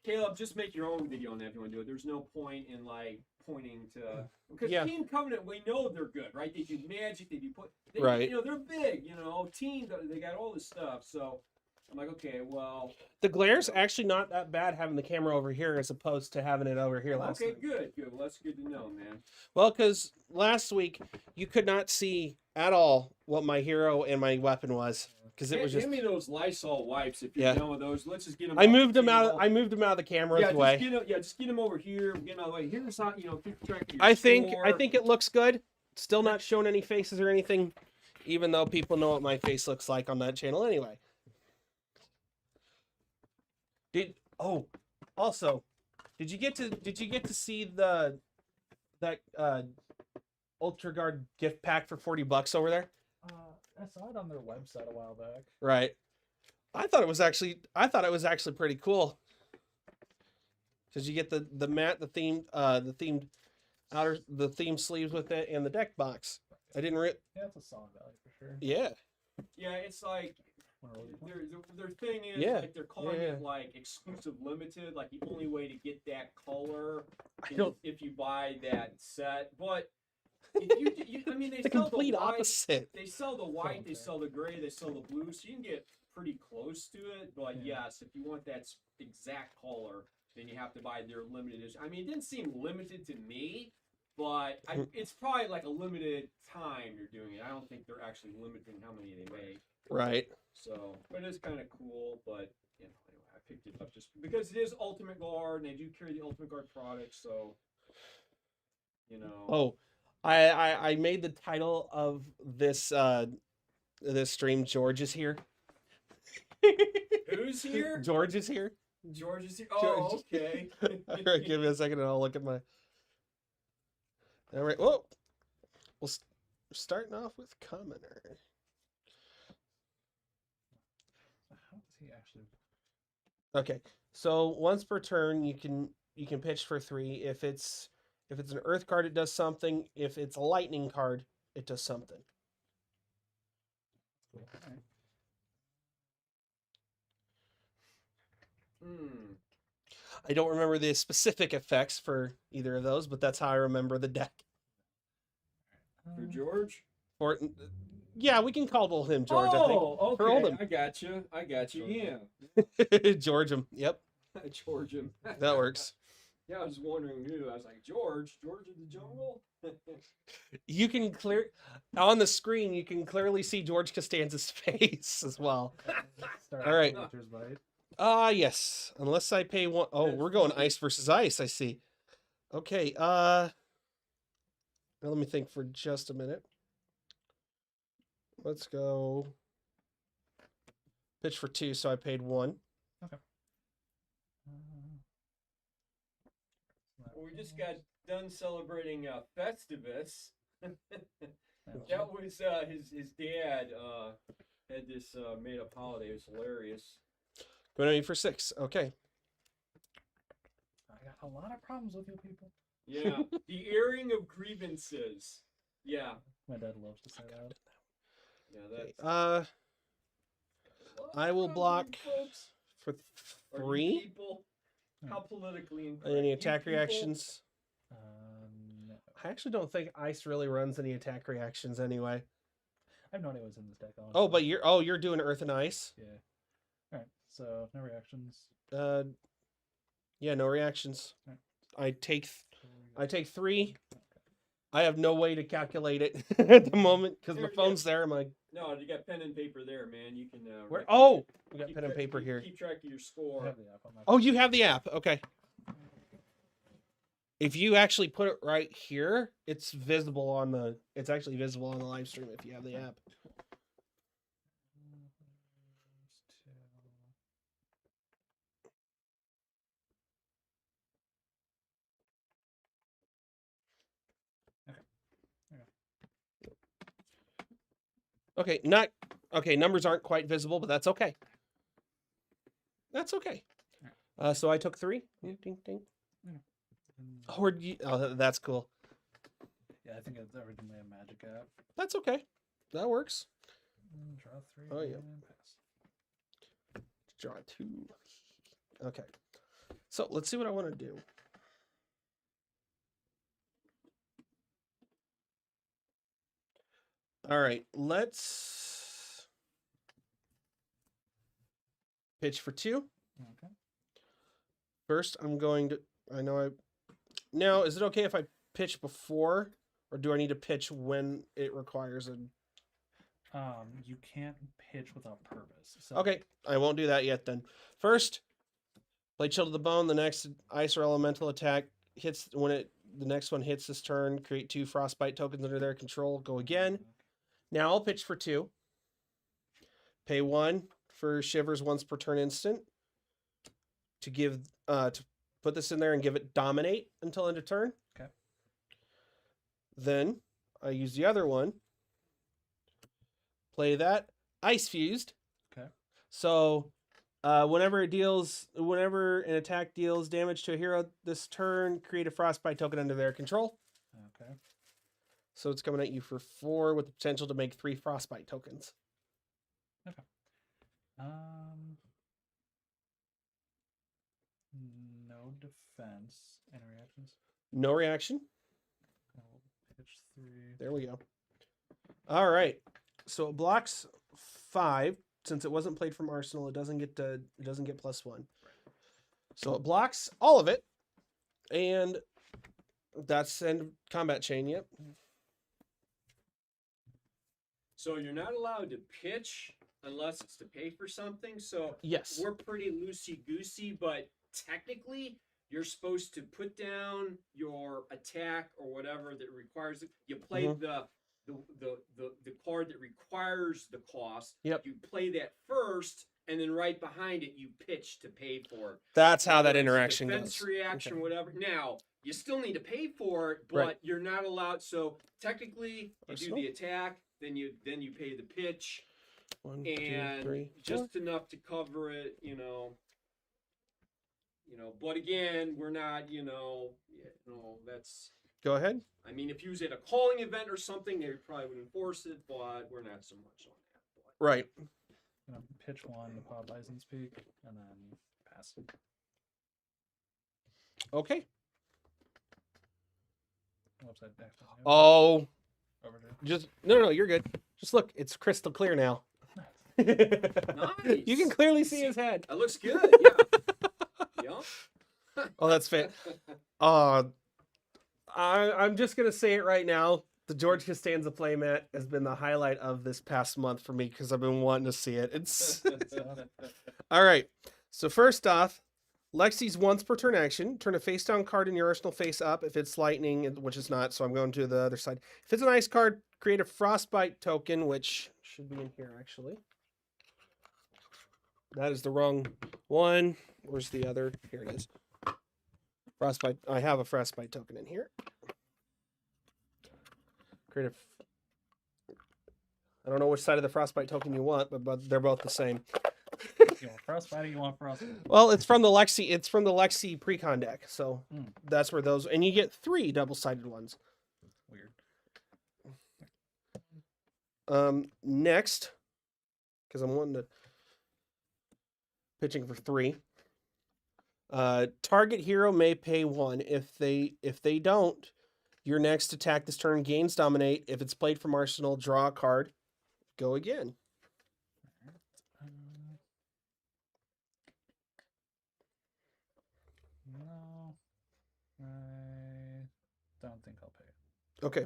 Caleb, just make your own video on that if you want to do it. There's no point in like pointing to because Yeah. Team Covenant, we know they're good, right? They do magic, they do Right. You know, they're big. You know, Team, they got all this stuff. So I'm like, okay, well, The glare's you know. actually not that bad having the camera over here as opposed to having it over here last Okay, time. good. Well, that's good to know, man. Well, because last week you could not see at all what my hero and my weapon was because it was just. Give me those Lysol wipes if you're Yeah. done with those. Let's just get them. I moved them out. I moved them out of the camera's way. Just get them over here. Get them out of the way. Here's how keep track of your I score. think it looks good. Still not showing any faces or anything, even though people know what my face looks like on that channel anyway. Also, did you get to see that Ultra Guard gift pack for $40 over there? I saw it on their website a while back. Right. I thought it was actually pretty cool. Because you get the mat, the themed sleeves with it, and the deck box. I didn't Yeah, it's a solid value for sure. Yeah. Yeah, it's like their thing is like they're calling it like exclusive limited, like the only way to get that color is if you buy that set. But if you I mean, they the sell complete the white, opposite. They sell the white, they sell the gray, they sell the blue, so you can get pretty close to it. But yes, if you want that exact color, then you have to buy their limited edition. I mean, it didn't seem limited to me, but it's probably like a limited time you're doing it. I don't think they're actually limiting how many they make. Right. So, but it's kind of cool. But you know, anyway, I picked it up just because it is Ultimate Guard, and they do carry the Ultimate Guard products. So, you know. Oh, I made the title of this this stream. George is here. Who's here? George is here. George is here. Oh, George. okay. All right, give me a second and I'll look at my. All right. Whoa. We're starting off with commoner. How does he actually? Okay, so once per turn, you can pitch for 3. If it's an earth card, it does something. If it's a lightning card, it does something. Cool. All right. I don't remember the specific effects for either of those, but that's how I remember the deck. For George? Yeah, we can call him George, I think. Oh, okay. I got you. Yeah. George him. Yep. George him. That works. Yeah, I was wondering who. I was like, George of the Jungle? You can on the screen, you can clearly see George Costanza's face as well. All right. Yes. Unless I pay one. Oh, we're going ice versus ice, I see. Okay. Now let me think for just a minute. Let's go pitch for 2, so I paid 1. Okay. We just got done celebrating Festivus. That was his dad had this made up holiday. It was hilarious. Going for 6. Okay. I got a lot of problems with you people. Yeah. The airing of grievances. Yeah. My dad loves to say that. Yeah, that's... I will block for 3. People, how politically incorrect. Any attack reactions? No. I actually don't think ice really runs any attack reactions anyway. I have no idea what's in this deck. Honestly. Oh, but you're doing earth and ice. Yeah. All right. So no reactions. Yeah, no reactions. Right. I take 3. Okay. I have no way to calculate it at the moment because my phone's there. I'm like, no, you got pen and paper there, man. You can. Where? Oh, we got pen and paper here. Keep track of your score. Oh, you have the app. Okay. If you actually put it right here, it's visible on the. It's actually visible on the live stream if you have the app. Okay, numbers aren't quite visible, but that's okay. That's okay. So I took 3. Ding, ding. Oh, that's cool. Yeah, I think it's originally a magic app. That's okay. That works. Draw 3. Oh, yeah. And pass. Draw 2. Okay. So let's see what I want to do. All right, let's pitch for 2. Okay. First, I'm going to. Now, is it okay if I pitch before, or do I need to pitch when it requires a? You can't pitch without purpose. So Okay, I won't do that yet then. First, play Chill to the Bone. The next ice or elemental attack hits the next one hits this turn. Create 2 frostbite tokens under their control. Go again. Now I'll pitch for 2. Pay 1 for Shivers once per turn instant. To put this in there and give it Dominate until end of turn. Okay. Then I use the other one. Play that Ice Fused. Okay. So whenever an attack deals damage to a hero this turn, create a Frostbite token under their control. Okay. So it's coming at you for 4 with the potential to make 3 Frostbite tokens. Okay. No defense. Any reactions? No reaction. I'll pitch 3. There we go. All right. So it blocks 5. Since it wasn't played from Arsenal, it doesn't get +1. So it blocks all of it, and that's end of combat chain. Yep. So you're not allowed to pitch unless it's to pay for something. So Yes. we're pretty loosey-goosey, but technically you're supposed to put down your attack or whatever that requires it. You play the card that requires the cost. Yep. You play that first, and then right behind it you pitch to pay for it. That's how that Whether it's interaction defense goes. reaction, Okay. whatever. Now you still need to pay for it, but Right. you're not allowed. So technically, you Arsenal? do the attack, then you pay the pitch, 1, 2, and 3, 4. just enough to cover it. But again, we're not. That's. Go ahead. I mean, if you was at a calling event or something, they probably would enforce it, but we're not so much on that. But. Right. I'm gonna pitch 1 to pop Bison's Peak, and then pass. Okay. Upside down. Oh, Over to. just no, you're good. Just look, it's crystal clear now. Nice. You can clearly see his head. That looks good. Yeah. Oh, that's fit. I'm just gonna say it right now. The George Costanza playmat has been the highlight of this past month for me because I've been wanting to see it. It's all right. So first off, Lexi's once per turn action. Turn a face down card in your arsenal face up. If it's lightning, which is not, so I'm going to the other side. If it's an ice card, create a frostbite token, which should be in here actually. That is the wrong one. Where's the other? Here it is. Frostbite. I have a frostbite token in here. Create I don't know which side of the frostbite token you want, but they're both the same. You want frostbite or you want frostbite? Well, it's from the Lexi. It's from the Lexi precon deck, so that's where those. And you get 3 double-sided ones. Weird. Next, because I'm wanting to pitching for 3. Target hero may pay 1. If they don't, your next attack this turn gains Dominate. If it's played from Arsenal, draw a card. Go again. No, I don't think I'll pay. Okay.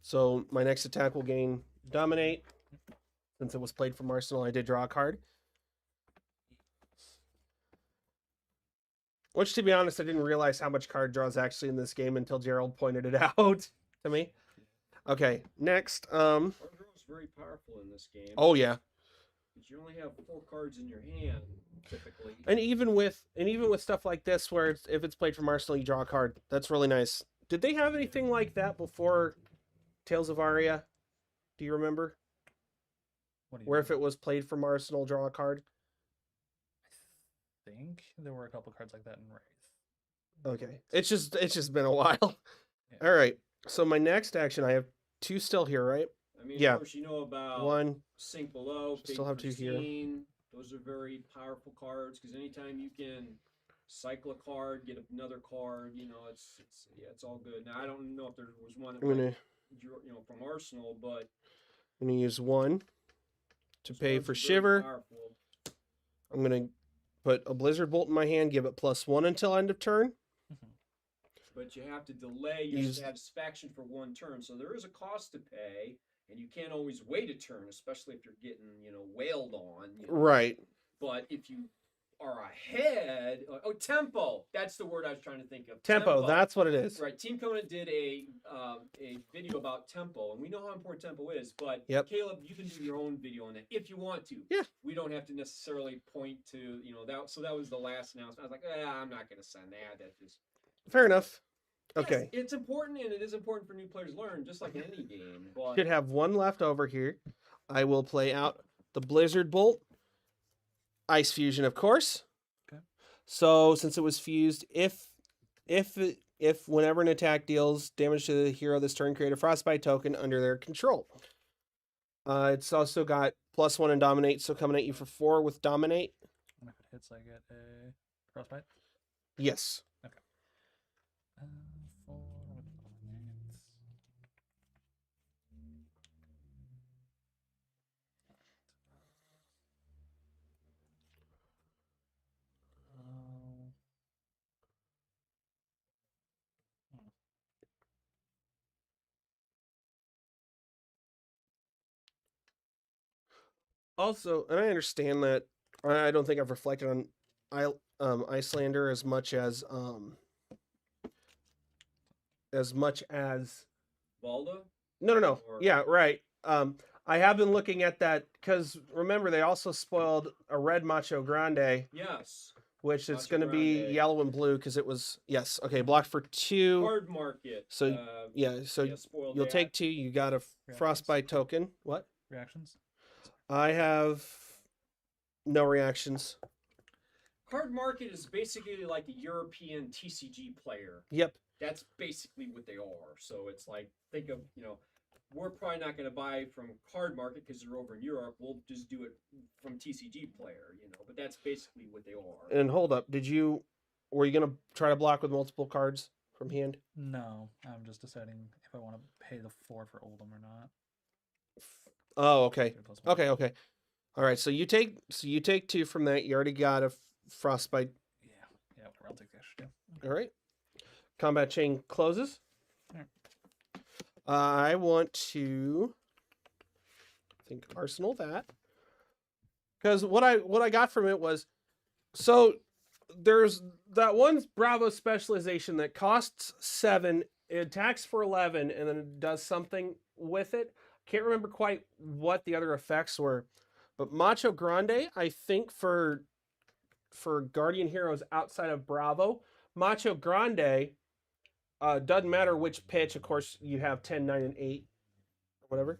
So my next attack will gain Dominate. Since it was played from Arsenal, I did draw a card. Which, to be honest, I didn't realize how much card draw is actually in this game until Gerald pointed it out to me. Okay, next. Card draw is very powerful in this game. Oh yeah. Because you only have 4 cards in your hand typically. And even with stuff like this, where if it's played from Arsenal, you draw a card. That's really nice. Did they have anything like that before Tales of Aria? Do you remember? What do you Where if it was played from Arsenal, draw a card? think there were a couple cards like that in Wraith. Okay. It's just been a while. Yeah. All right. So my next action, I have 2 still here, right? I mean, Yeah. of course, you know about 1. Sink Below, Still have 2 here. Pristine. Those are very powerful cards because anytime you can cycle a card, get another card. You know, it's all good. Now I don't know if there was one that I'm gonna went, from Arsenal, but use 1 to those pay cards for are very Shiver. powerful. I'm gonna put a Blizzard Bolt in my hand, give it +1 until end of turn. But you have to delay your satisfaction for 1 turn, so there is a cost to pay, and you can't always wait a turn, especially if you're getting wailed on. Right. But if you are ahead, tempo. That's the word I was trying to think of. Tempo. That's what it is. Right. Team Conan did a video about tempo, and we know how important tempo is. But Caleb, you can do your own video on that if you want to. Yeah. We don't have to necessarily point to that. So that was the last announcement. I was like, I'm not going to send that. That's just fair enough. Yes, Okay. it's important, and it is important for new players to learn, just like in any game. But Should have 1 left over here. I will play out the Blizzard Bolt. Ice Fusion, of course. Okay. So since it was fused, if whenever an attack deals damage to the hero this turn, create a Frostbite token under their control. It's also got +1 in Dominate, so coming at you for 4 with Dominate. And if it hits, I get a Frostbite. Yes. Okay. 4 with Dominate. Also, and I understand that I don't think I've reflected on Icelander as much as Balda? No. Or- Yeah, right. I have been looking at that because remember they also spoiled a red Macho Grande, Yes. which is Macho going to be Grande. yellow and blue because it was blocked for 2. Card market. So, so spoiled you'll that. take 2. You got a Frostbite token. What? Reactions? I have no reactions. Card market is basically like a European TCG player. Yep. That's basically what they are. So it's like, think of, we're probably not going to buy from Card Market because they're over in Europe. We'll just do it from TCG Player, but that's basically what they are. And hold up, were you going to try to block with multiple cards from hand? No, I'm just deciding if I want to pay the 4 for Oldham or not. Oh, okay. 3+1. Okay. All right, so you take 2 from that. You already got a Frostbite. Yeah, whatever. I'll take the extra 2. All right. Combat chain closes. Alright. I want to Arsenal that. Because what I got from it was, so there's that one Bravo specialization that costs 7, it attacks for 11, and then it does something with it. Can't remember quite what the other effects were. But Macho Grande, I think for Guardian heroes outside of Bravo, Macho Grande doesn't matter which pitch. Of course, you have 10, 9, and 8, or whatever.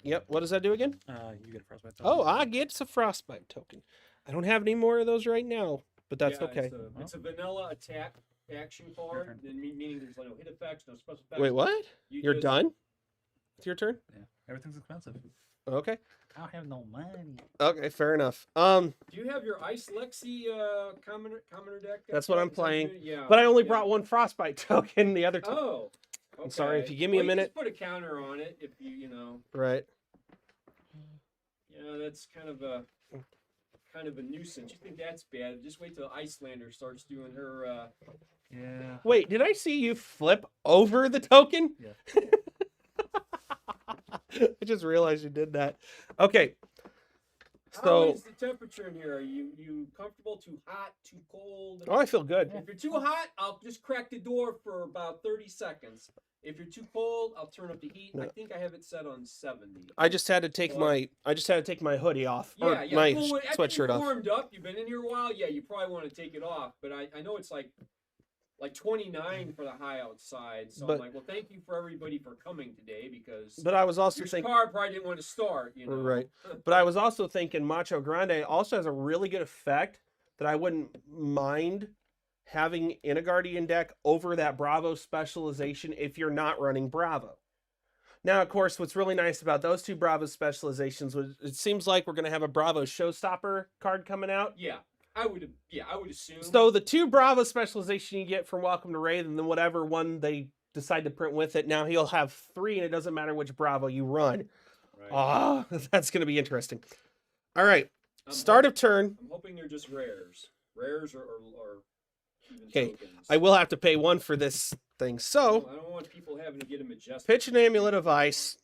Yep. What does that do again? You get a Frostbite token. Oh, I get a Frostbite token. I don't have any more of those right now, but that's okay. It's a vanilla attack action card, meaning there's no hit effects, no special effects. Wait, what? You're just- done? It's your turn? Yeah, everything's expensive. Okay. I don't have no money. Okay, fair enough. Do you have your Ice Lexi commoner deck? That's what I'm playing. Yeah. But I only brought 1 Frostbite token the other time. Oh. Okay. I'm sorry, if you give me a minute. Just put a counter on it if you Right. Yeah, that's kind of a nuisance. You think that's bad? Just wait till Icelander starts doing her. Yeah. Wait, did I see you flip over the token? Yeah. I just realized you did that. Okay. How So, is the temperature in here? Are you comfortable? Too hot? Too cold? I feel good. If you're too hot, I'll just crack the door for about 30 seconds. If you're too cold, I'll turn up the heat. No. I think I have it set on 70. I just had to take my hoodie off, or Yeah. my Well, after sweatshirt you've off. warmed up, you've been in here a while. Yeah, you probably want to take it off. But I know it's like 29 for the high outside. So But- I'm like, well, thank you for everybody for coming today because But I was also your thinking, car probably didn't want to start. Right. But I was also thinking Macho Grande also has a really good effect that I wouldn't mind having in a Guardian deck over that Bravo specialization if you're not running Bravo. Now, of course, what's really nice about those 2 Bravo specializations was it seems like we're going to have a Bravo Showstopper card coming out. Yeah. I would assume. So the 2 Bravo specialization you get from Welcome to Raid, and then whatever one they decide to print with it, now he'll have 3, and it doesn't matter which Bravo you run. Right. Ah, that's going to be interesting. All right. Start of turn. I'm hoping they're just rares. Rares or even Okay, tokens. I will have to pay 1 for this thing. So, I don't want people having to get them adjusted. pitch an Amulet of Ice.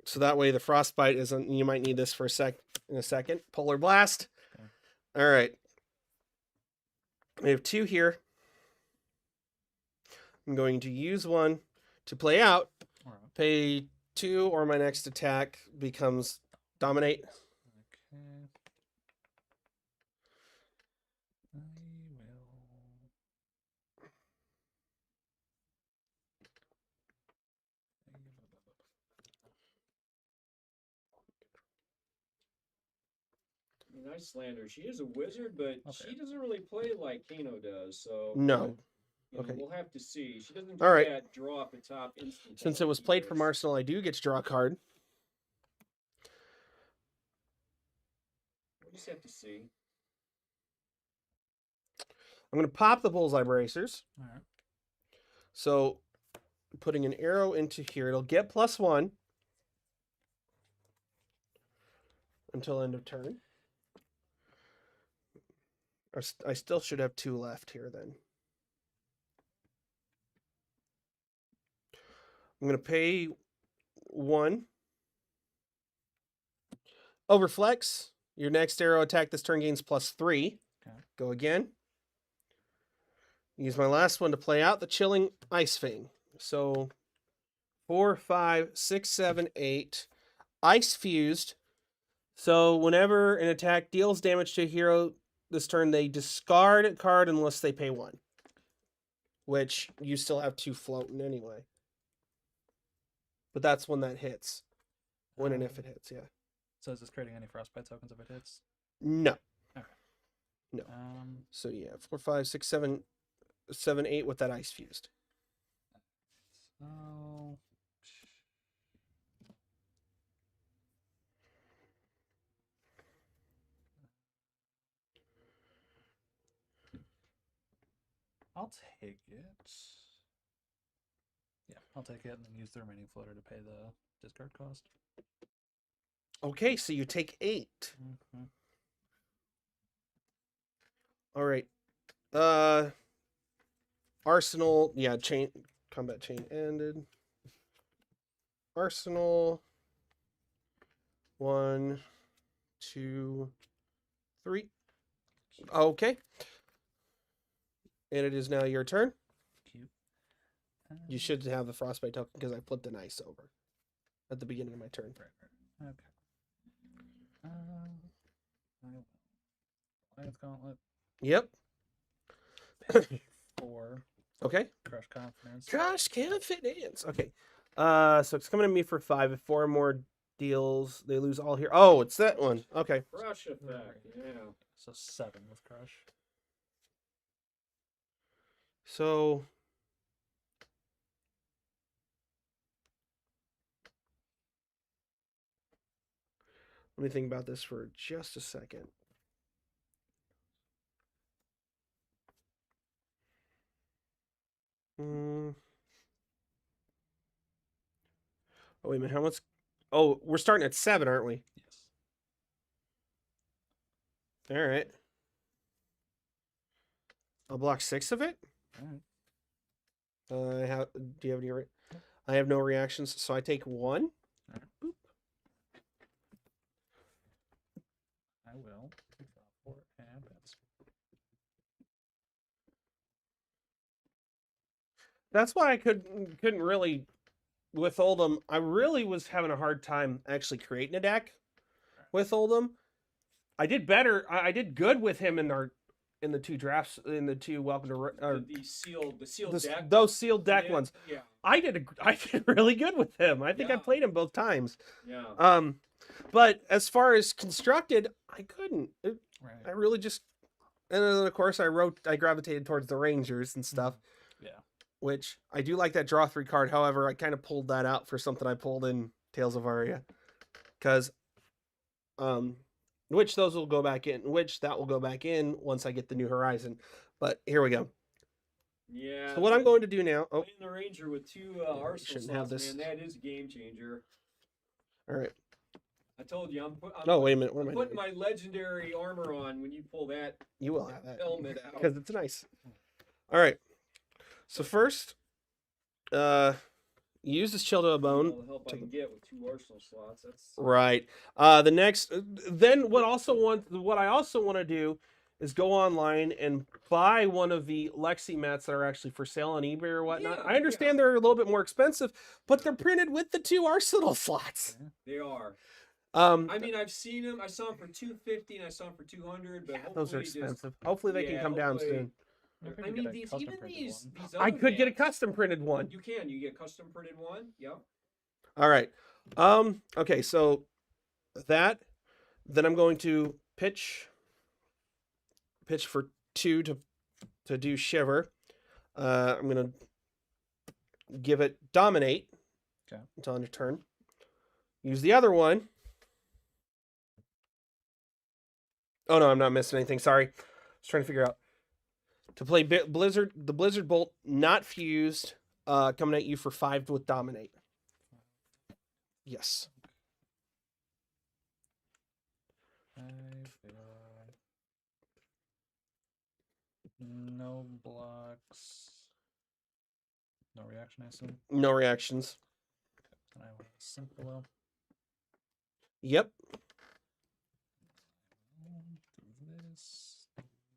So that way the Frostbite isn't, you might need this for in a second. Polar Blast. Okay. All right. We have 2 here. I'm going to use 1 to play out. All right. Pay 2, or my next attack becomes Dominate. Okay. I will. Icelander, she is a wizard, but Okay. she doesn't really play like Kano does. So No. you know, Okay. we'll have to see. She doesn't do All right. that draw off the top instant. Since it was played from Arsenal, I do get to draw a card. We'll just have to see. I'm going to pop the Bullseye Bracers. All right. So, putting an arrow into here, it'll get +1 until end of turn. I still should have 2 left here then. I'm going to pay 1. Overflex. Your next arrow attack this turn gains +3. Okay. Go again. Use my last one to play out the Chilling Ice Fang. So 4, 5, 6, 7, 8. Ice Fused. So whenever an attack deals damage to a hero this turn, they discard a card unless they pay 1. Which you still have 2 floating anyway. But that's when that hits. When and if it hits, yeah. So is this creating any Frostbite tokens if it hits? No. Okay. No. Um, So yeah, 4, 5, 6, 7, 7, 8 with that Ice Fused. so I'll take it. Yeah, I'll take it and then use the remaining floater to pay the discard cost. Okay, so you take 8. Mm-hmm. All right. Arsenal, yeah, combat chain ended. Arsenal. 1, 2, 3. Okay. And it is now your turn. Cute. You should have the Frostbite token because I flipped an ice over at the beginning of my turn. Right. Okay. I will. Lion's Gauntlet. Yep. 4. Okay. Crush Confidence. Crush Confidence. Okay. So it's coming to me for 5. If 4 more deals, they lose all here. Oh, it's that one. Okay. Crush effect. Yeah. So 7 with Crush. So let me think about this for just a second. Oh, wait a minute. How much? Oh, we're starting at 7, aren't we? Yes. All right. I'll block 6 of it. All right. Do you have any? I have no reactions, so I take 1. All right. Boop. I will. Draw 4 and pass. That's why I couldn't really with Oldham. I really was having a hard time actually creating a deck with Oldham. I did better. I did good with him in the 2 drafts, in the 2 welcome to The sealed deck. those sealed deck ones. Yeah. I did really good with him. I think I Yeah. played him both times. Yeah. But as far as constructed, I couldn't. Right. I really just, and then of course I gravitated towards the Rangers and stuff. Yeah. Which I do like that draw 3 card. However, I kind of pulled that out for something I pulled in Tales of Aria, because Which those will go back in. Which that will go back in once I get the new horizon. But here we go. Yeah. So what I'm going to do now. Oh, playing the Ranger with 2 Arsenal shouldn't have slots, this. man, that is a game changer. All right. I told you, I'm Oh, wait a minute. What am I putting doing? my legendary armor on when you pull that You will have that helmet out. because it's nice. All right. So first, use this chill to a bone. All the help I can get with 2 Arsenal slots. That's Right. The next, then what I also want to do is go online and buy one of the Lexi mats that are actually for sale on eBay or whatnot. Yeah, I understand they're a little bit more expensive, but they're printed with the 2 Arsenal slots. They are. Um, I mean, I've seen them. I saw them for $250 and I saw them for $200. But yeah, those are hopefully expensive. Hopefully they can come down hopefully- soon. I mean, these other I could get a mats, custom printed one. You can. You get a custom printed one. Yep. All right. Okay, so that, then I'm going to pitch for 2 to do shiver. I'm gonna give it dominate. Okay. Until end of turn. Use the other one. Oh no, I'm not missing anything. Sorry. I was trying to figure out. To play the Blizzard Bolt, not fused, coming at you for 5 with dominate. Yes. No blocks. No reaction, I assume. No reactions. And I will sink below. Yep.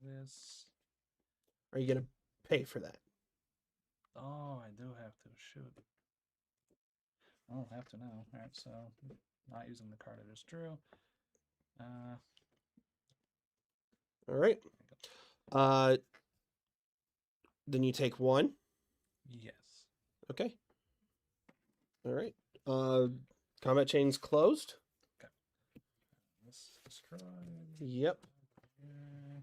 This. Are you gonna pay for that? Oh, I do have to. Shoot. I don't have to now. Alright, so not using the card I just drew. All right. Then you take 1. Yes. Okay. All right. Combat chain's closed. This destroyed. Yep. Yeah.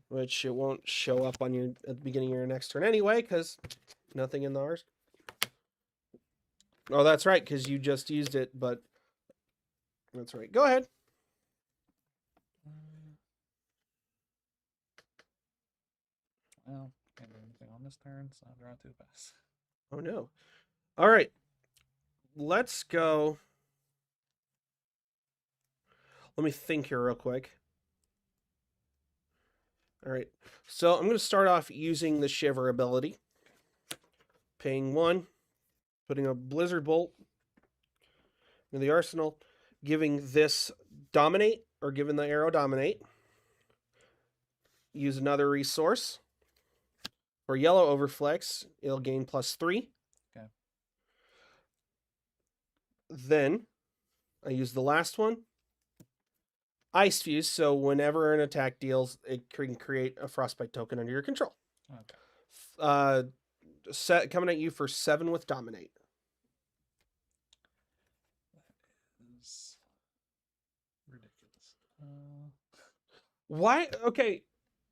Which it won't show up on your at the beginning of your next turn anyway, because nothing in the ours. Oh, that's right, because you just used it, but that's right. Go ahead. Well, can't do anything on this turn, so I'll draw 2 pass. Oh no. All right. Let's go. Let me think here real quick. All right. So I'm going to start off using the Shiver ability. Paying 1. Putting a Blizzard Bolt in the arsenal. Giving this Dominate, or giving the arrow Dominate. Use another resource. For yellow Overflex, it'll gain +3. Okay. Then I use the last one. Ice Fuse, so whenever an attack deals, it can create a Frostbite token under your control. Okay. Coming at you for 7 with Dominate. That is ridiculous. Why? Okay,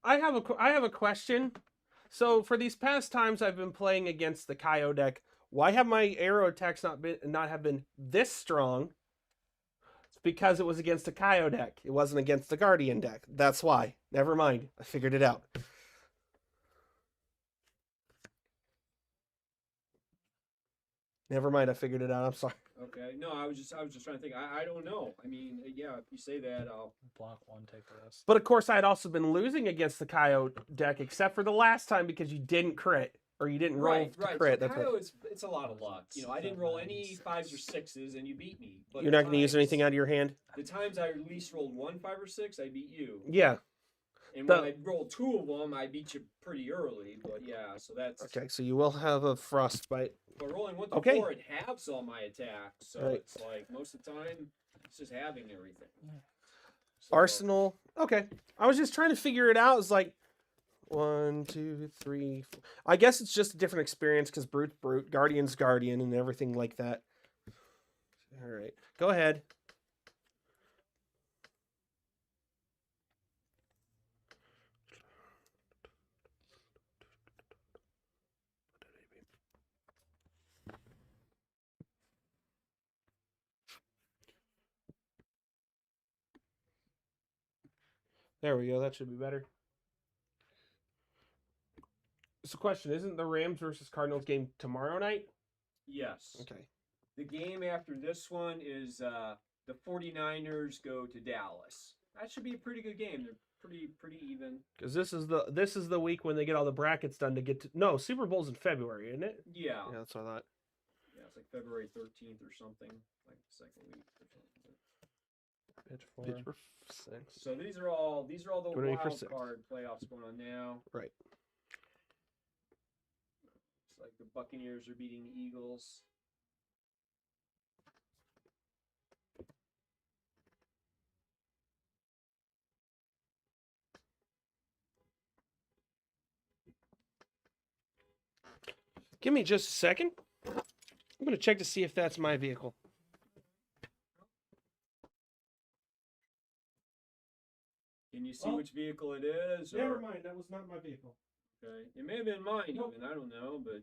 I have a question. So for these past times I've been playing against the Kaio deck, why have my arrow attacks not have been this strong? It's because it was against a Kaio deck. It wasn't against the Guardian deck. That's why. Never mind. I figured it out. Never mind. I figured it out. I'm sorry. Okay. No, I was just trying to think. I don't know. I mean, yeah, if you say that, I'll Block 1, take the rest. But of course, I had also been losing against the Kaio deck, except for the last time because you didn't crit or you didn't roll to crit. So That's right. Kaio it's a lot of luck. You know, I didn't roll any 5s or 6s, and you beat me. But You're not going to use anything out of your hand. The times I at least rolled 1 5 or 6, I beat you. Yeah. And when I rolled 2 of them, I beat you pretty early. But yeah, so that's Okay. So you will have a Frostbite. But rolling 1 to Okay. 4, it halves all my attacks. So Right. it's like most of the time, it's just having everything. So, Arsenal. Okay. I was just trying to figure it out. It's like 1, 2, 3, 4. I guess it's just a different experience because Brute's Brute, Guardian's Guardian, and everything like that. All right. Go ahead. There we go. That should be better. So, question: isn't the Rams versus Cardinals game tomorrow night? Yes. Okay. The game after this one is the 49ers go to Dallas. That should be a pretty good game. They're pretty even. Because this is the week when they get all the brackets done to get to Super Bowl's in February, isn't it? Yeah. Yeah, that's what I thought. Yeah, it's like February 13th or something, like the second week or something. Pitch 4. 6. So these are all the Going ready for wild 6. card playoffs going on now. Right. It's like the Buccaneers are beating the Eagles. Give me just a second. I'm going to check to see if that's my vehicle. Can you see which vehicle it is? Never mind. That was not my vehicle. Okay. It may have been mine Nope. even. I don't know, but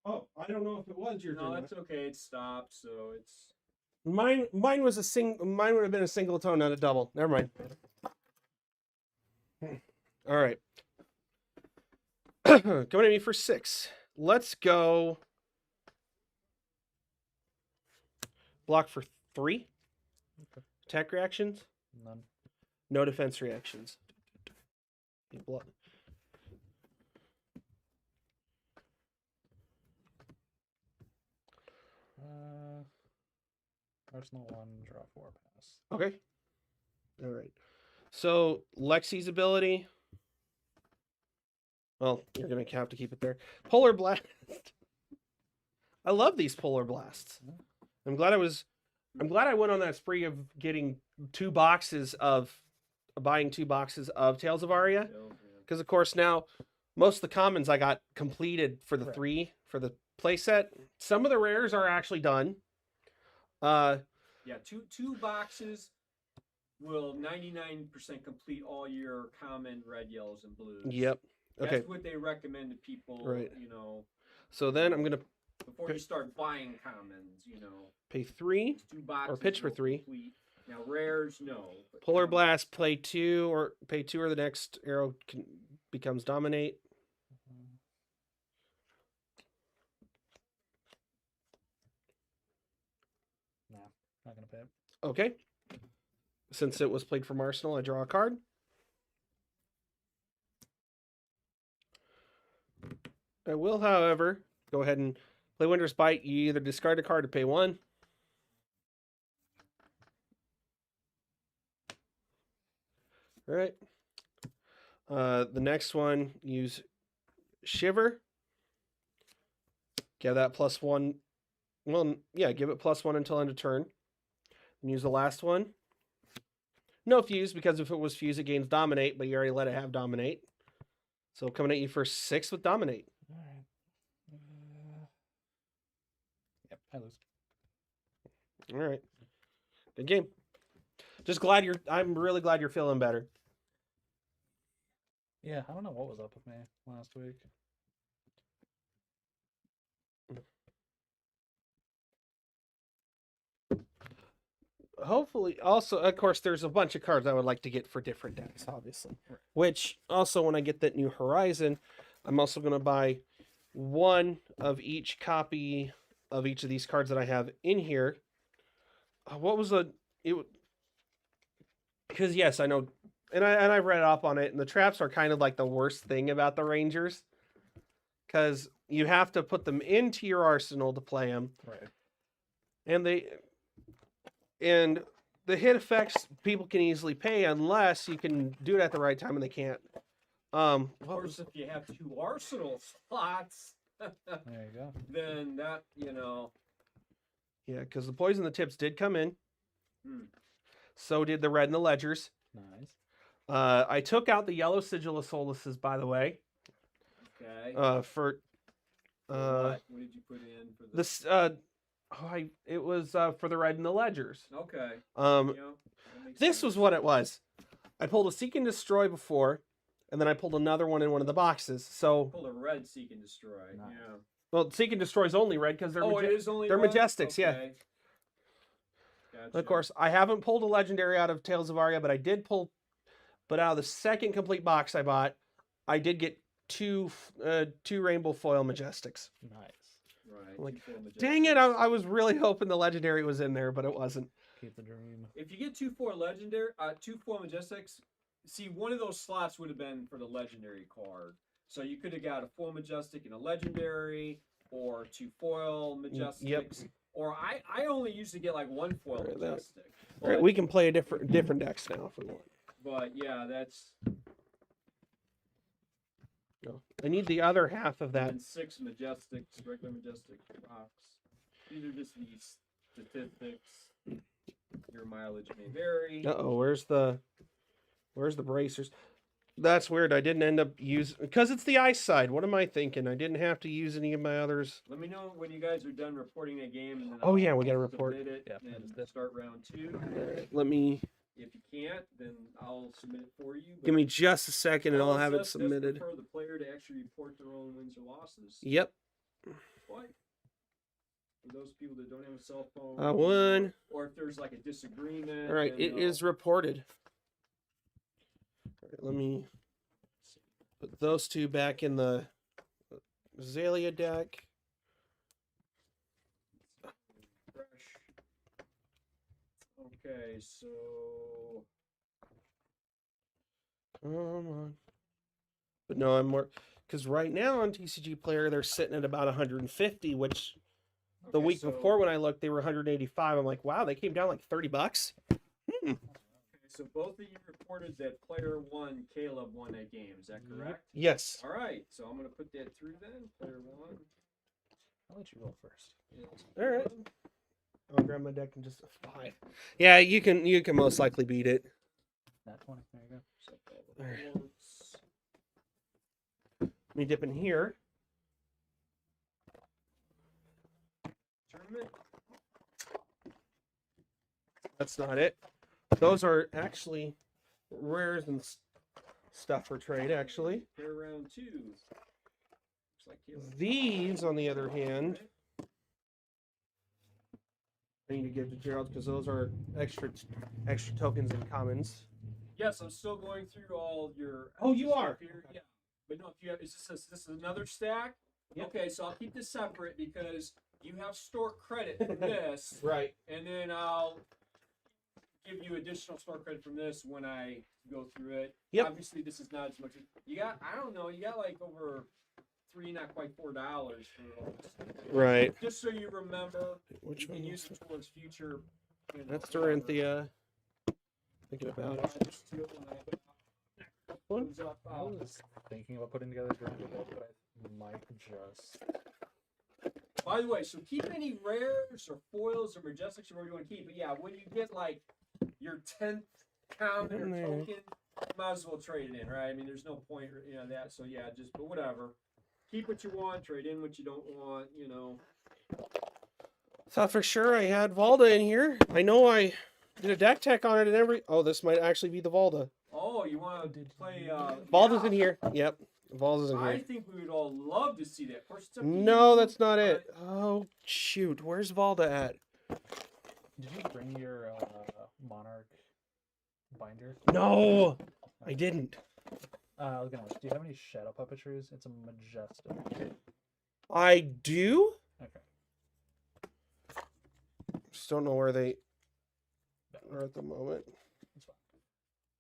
Oh, I don't know if it was your no, that's okay. It stopped, so it's Mine was a mine would have been a single tone, not a double. Never mind. All right. Coming at me for 6. Let's go block for 3. Attack reactions. None. No defense reactions. Block. Arsenal 1, draw 4, pass. Okay. All right. So Lexi's ability. Well, you're gonna have to keep it there. Polar Blast. I love these Polar Blasts. I'm glad I went on that spree of getting buying 2 boxes of Tales of Aria. Because of course now most of the commons I got completed for the 3 for the playset. Some of the rares are actually done. yeah, two boxes will 99% complete all your common red, yellows, and blues. Yep. Okay. That's what they recommend to people. Right. You know. So then I'm gonna before you start buying commons, you know. pay 3 2 boxes or pitch for will 3. complete. Now rares, no. But Polar Blast, pay 2 or the next arrow becomes dominate. No, not gonna pay it. Okay. Since it was played from Arsenal, I draw a card. I will, however, go ahead and play Winter's Bite. You either discard a card to pay 1. All right. The next one, use Shiver. Give that +1. Well, yeah, give it +1 until end of turn. And use the last one. No fuse, because if it was fuse, it gains Dominate, but you already let it have Dominate. So coming at you for 6 with Dominate. All right. Yep, I lose. All right. Good game. I'm really glad you're feeling better. Yeah, I don't know what was up with me last week. Hopefully, also, of course, there's a bunch of cards I would like to get for different decks, obviously. Right. Which, also, when I get that new Horizon, I'm also going to buy 1 of each copy of each of these cards that I have in here. What was because yes, I know, and I've read up on it, and the traps are kind of like the worst thing about the Rangers, because you have to put them into your arsenal to play them, Right. and the hit effects people can easily pay unless you can do it at the right time, and they can't. Of course, if you have 2 arsenal slots, There you go. then that, you know. Yeah, because the poison the tips did come in. Hmm. So did the red and the ledgers. Nice. I took out the yellow sigil of solaces, by the way. Okay. For what did you put in for this it was for the red and the ledgers. Okay. Yeah, that makes this sense. was what it was. I pulled a Seek and Destroy before, and then I pulled another one in one of the boxes. So Pull a red Seek and Destroy. Nice. Yeah. well, Seek and Destroy is only red because they're it is only they're red? Majestics, yeah. Okay. Gotcha. Of course, I haven't pulled a legendary out of Tales of Aria, but I did pull But out of the second complete box I bought, I did get two rainbow foil Majestics. Nice. Right. Like, 2 4 Dang it! Majestics. I was really hoping the legendary was in there, but it wasn't. Keep the dream. If you get 2 4 legendary, 2 4 Majestics, see, one of those slots would have been for the legendary card. So you could have got a 4 Majestic and a legendary, or 2 foil Majestics. Yep. Or I only usually get like 1 foil Alright, Majestic. All right, we can play a different decks now if we want. But yeah, that's. No. I need the other half of that. And 6 Majestics, regular Majestic box. These are just these statistics. Your mileage may vary. Uh-oh, where's the bracers? That's weird. I didn't end up using, because it's the ice side. What am I thinking? I didn't have to use any of my others. Let me know when you guys are done reporting a game. And then Oh, I'll yeah, we gotta report. submit it Yeah, and just- start round 2. Let me, If you can't, then I'll submit it for you. give me just a second and I'll have it LSS does submitted. prefer the player to actually report their own wins or losses. Yep. Why? For those people that don't have a cell phone. I won. Or if there's like a disagreement. All right, then it they'll- is reported. All right, let me put those two back in the Azalea deck. Fresh. Okay, so Come on. But no, I'm more, because right now on TCG Player they're sitting at about 150, which the okay, week so- before when I looked they were 185. I'm like, wow, they came down like $30. Okay, so both of you reported that player 1, Caleb, won that game. Is that correct? Yes. All right, so I'm gonna put that through then. Player 1. I'll let you go first. is All right. Caleb. I'll grab my deck and just 5. Yeah, you can most likely beat it. Nat 20. There you go. Set all the All right. boards. Let me dip in here. Tournament. That's not it. Those are actually rares and stuff for trade, actually. Player round 2. Looks like Caleb. These, on the other hand, I need to give to Gerald because those are extra tokens and commons. Yes, I'm still going through all your. Oh, you stuff are? here. Yeah, but no. If you have, is this another stack? Yep. Okay, so I'll keep this separate because you have store credit from this, Right. and then I'll give you additional store credit from this when I go through it. Yep. Obviously, this is not as much. You got. I don't know. You got like over $3, not quite $4 for all this. Right. Just so you remember, Which you can one? use it towards future. That's Dorinthia. Thinking about it. One? I was thinking about putting together a Durant deck, but I might just. By the way, so keep any rares or foils or majestics or whatever you want to keep. But yeah, when you get like your 10th common or In there. token, you might as well trade it in, right? I mean, there's no point, that. So yeah, but whatever. Keep what you want, trade in what you don't want, Thought for sure I had Valda in here. I know I did a deck tech on it and every. Oh, this might actually be the Valda. Oh, you want to play? Valda's yeah. in here. Yep. Valda's in I here. think we would all love to see that. Of course, it's up to No, you, that's not it. but- Oh, shoot. Where's Valda at? Did you bring your Monarch binder? No, I didn't. I was gonna ask, do you have any shadow puppetries? It's a majestic. I do. Okay. Just don't know where they are at the moment. That's fine.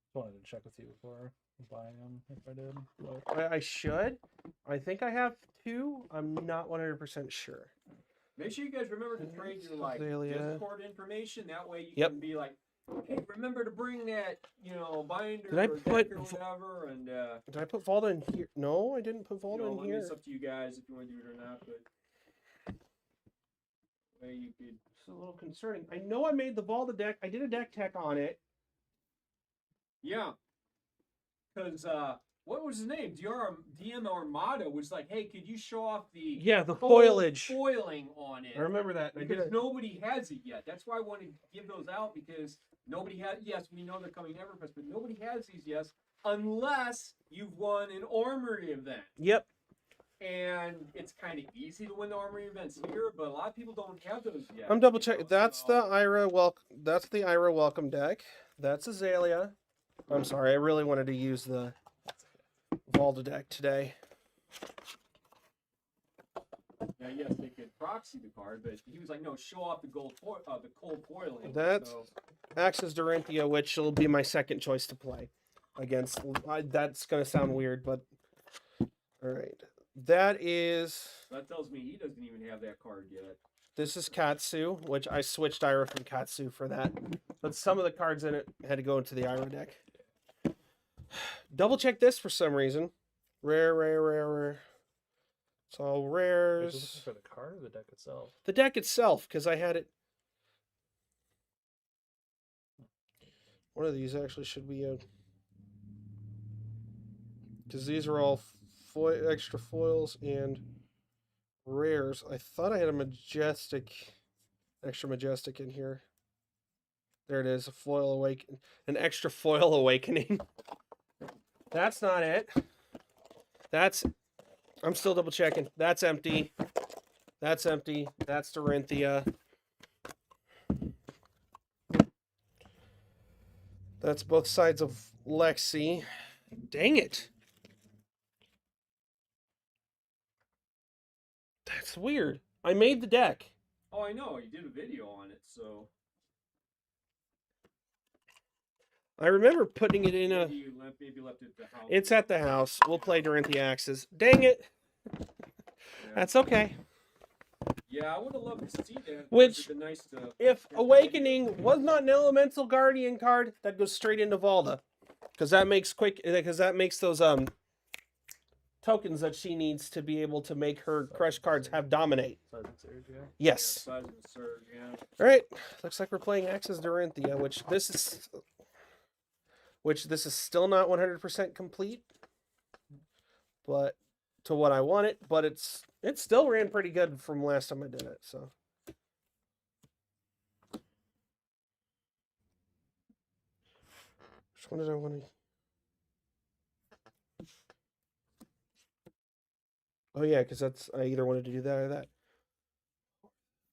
Just wanted to check with you before buying them if I did. But I should. I think I have 2. I'm not 100% sure. Make sure you guys remember to trade your like Azalea. Discord information. That way you Yep. can be like, hey, remember to bring that, binder Did I or put deck or whatever. And Did I put Valda in here? No, I didn't put Valda I in mean, here. it's up to you guys if you want to do it or not. But way you could. It's a little concerning. I know I made the Valda deck. I did a deck tech on it. Yeah. Because what was his name? DM Armada was like, hey, could you show off the Yeah, the full foliage. foiling on it? I remember that. I did Because it. nobody has it yet. That's why I want to give those out because nobody has. Yes, we know they're coming EverQuest, but nobody has these yet, unless you've won an Armory event. Yep. And it's kind of easy to win the Armory events here, but a lot of people don't have those yet. I'm double checking. That's so- the Ira welcome. That's the Ira welcome deck. That's Azalea. I'm sorry. I really wanted to use the Volda deck today. Yeah, yes, they could proxy the card, but he was like, no, show off the cold foiling. That's So, Axis Dorinthia, which will be my second choice to play against. That's going to sound weird, but all right. That tells me he doesn't even have that card yet. This is Katsu, which I switched Ira from Katsu for that. But some of the cards in it had to go into the Ira deck. Double check this for some reason. Rare. It's all rares. Is this for the card or the deck itself? The deck itself, because I had it. One of these actually should be a. Because these are all extra foils and rares. I thought I had a extra majestic in here. There it is, an extra foil awakening. That's not it. I'm still double checking. That's empty. That's empty. That's Dorinthia. That's both sides of Lexi. Dang it. That's weird. I made the deck. Oh, I know. You did a video on it, so. I remember putting it in a. Maybe you left it at the house. It's at the house. We'll play Dorinthia Axes. Dang it. Yeah. That's okay. Yeah, I would have loved to see that. Which, it'd been nice to if Awakening was not an Elemental Guardian card, that goes straight into Volda. Because that makes those tokens that she needs to be able to make her crush cards have dominate. Yes. Yeah, surge, yeah. All right. Looks like we're playing Axis Dorinthia, which this is still not 100% complete, but to what I want it. But it still ran pretty good from last time I did it. So. Which one did I want to? Oh yeah, because I either wanted to do that or that.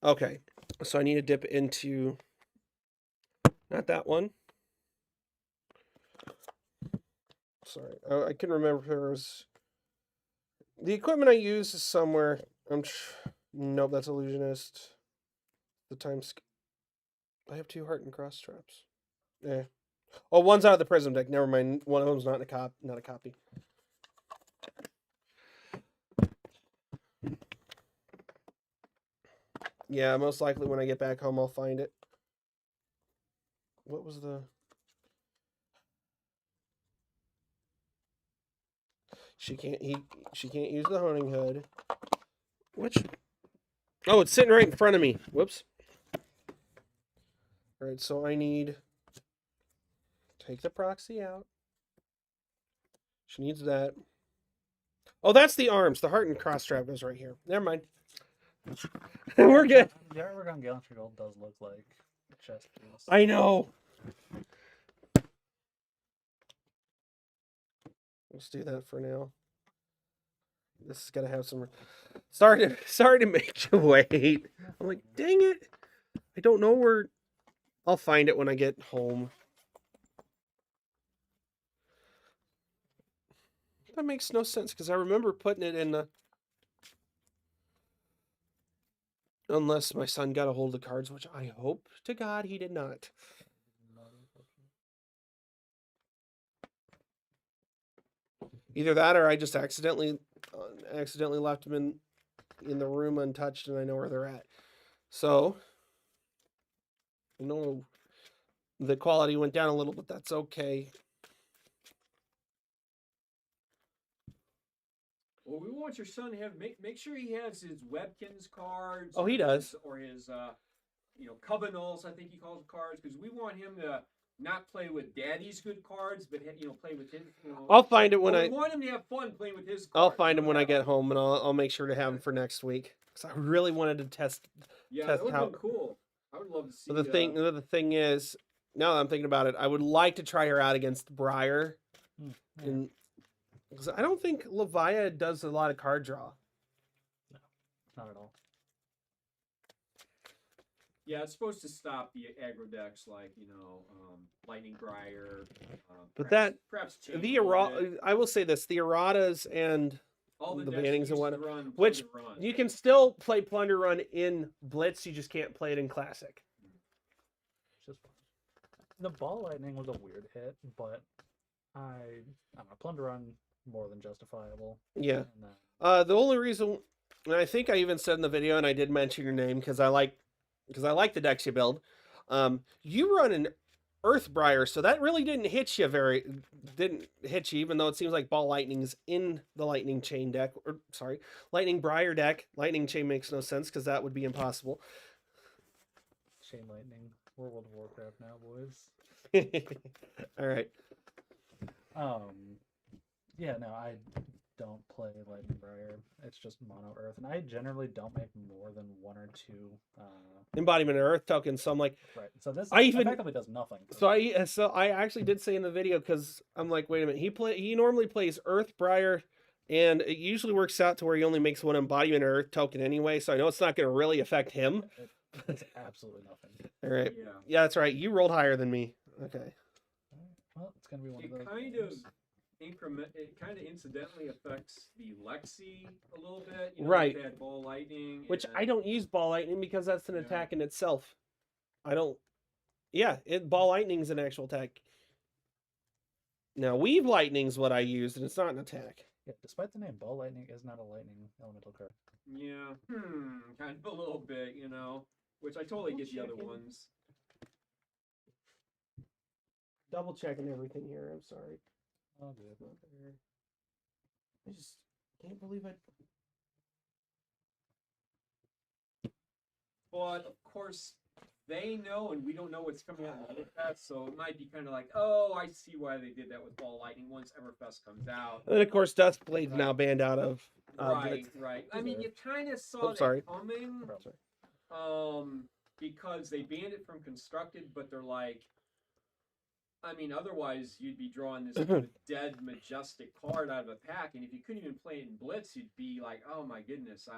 Okay, so I need to dip into not that one. Sorry, I can remember if there was the equipment I use is somewhere. Nope, that's Illusionist. The time. I have 2 Heart and Cross traps. Yeah. Oh, one's out of the Prism deck. Never mind. One of them's not a copy. Yeah, most likely when I get back home, I'll find it. What was the... She can't use the Hunting Hood. Which... Oh, it's sitting right in front of me. Whoops. Alright, so I need... Take the proxy out. She needs that. Oh, that's the arms. The Heart and Cross strap goes right here. Never mind. We're good. The artwork on Gallantry Gold does look like chess piece. I know. Let's do that for now. This is gonna have some. Sorry to make you wait. I'm like, dang it. I don't know where. I'll find it when I get home. That makes no sense because I remember putting it in the. Unless my son got a hold of the cards, which I hope to God he did not. Either that or I just accidentally left them in the room untouched and I know where they're at. So, I know the quality went down a little, but that's okay. Well, we want your son to have make sure he has his Webkins cards. Oh, he does. Or his Covenals, I think he calls them cards, because we want him to not play with Daddy's good cards, but play with his. I'll find it when we want him to have fun playing with his cards. I'll find him when I get home, and I'll make sure to have him for next week because I really wanted to test. Yeah, test that would have been cool. I would love to see. The thing is, now that I'm thinking about it, I would like to try her out against Briar, and because I don't think Levia does a lot of card draw. No, not at all. Yeah, it's supposed to stop the aggro decks like Lightning Briar. But perhaps chain the a little bit. I will say this: the erratas and All the the decks bannings and used to whatnot, run which Plunder Run. you can still play Plunder Run in Blitz. You just can't play it in Classic. It's just fun. The ball lightning was a weird hit, but I don't know, Plunder Run more than justifiable. Yeah. And The only reason, and I think I even said in the video, and I did mention your name because I like the decks you build. You run an Earthbriar, so that really didn't hit you, even though it seems like Ball Lightning's in the Lightning Chain deck, or sorry, Lightning Briar deck. Lightning Chain makes no sense because that would be impossible. Chain Lightning. We're World of Warcraft now, boys. All right. Yeah, no, I don't play Lightning Briar. It's just mono Earth, and I generally don't make more than 1 or 2 Embodiment of Earth tokens. So I'm like, right. So this I even- effectively does nothing. so I actually did say in the video because I'm like, wait a minute, he normally plays Earthbriar, and it usually works out to where he only makes 1 Embodiment of Earth token anyway. So I know it's not going to really affect him. It's absolutely nothing. All right. Yeah. Yeah, that's right. You rolled higher than me. Okay. Well, it's gonna be one of those. It kind of incidentally affects the Lexi a little bit. Right. With that Ball Lightning. Which and- I don't use Ball Lightning because that's an Yeah. attack in itself. I don't. Yeah, Ball Lightning's an actual attack. Now, Weave Lightning's what I use, and it's not an attack. Yeah, despite the name, Ball Lightning is not a lightning elemental card. Yeah. Kind of a little bit, Which I totally get the other Checking. ones. Double checking everything here. I'm sorry. Oh, good. I just can't believe I. But of course, they know, and we don't know what's coming out in Everfest, so it might be kind of like, oh, I see why they did that with Ball Lightning once Everfest comes out. And of course, Duskblade's Right. now banned out of. Right, Blitz. right. I mean, you kind of saw that sorry. coming, Sorry. because they banned it from Constructed, but they're like, I mean, otherwise you'd be drawing this kind of dead majestic card out of a pack, and if you couldn't even play it in Blitz, you'd be like, oh my goodness,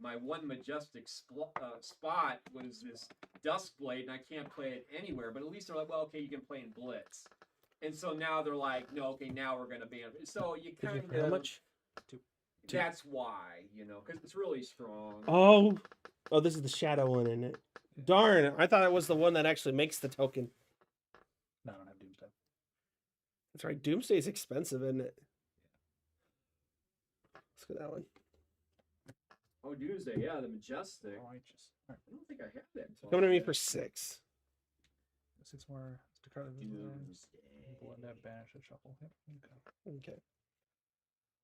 my one majestic spot was this Duskblade, and I can't play it anywhere. But at least they're like, well, okay, you can play in Blitz, and so now they're like, no, okay, now we're gonna ban it. So you kind of How much? That's why, because it's really strong. Oh, this is the shadow one, isn't it? Darn! I thought it was the one that actually makes the token. No, I don't have Doomsday. That's right. Doomsday's expensive, isn't it? Let's go that one. Oh, Doomsday, yeah, the majestic. Righteous. All right, I don't think I have that. Coming to me for 6. 6 more. To card of Doomsday. Blood that banish and shuffle. Yep. Okay. Okay.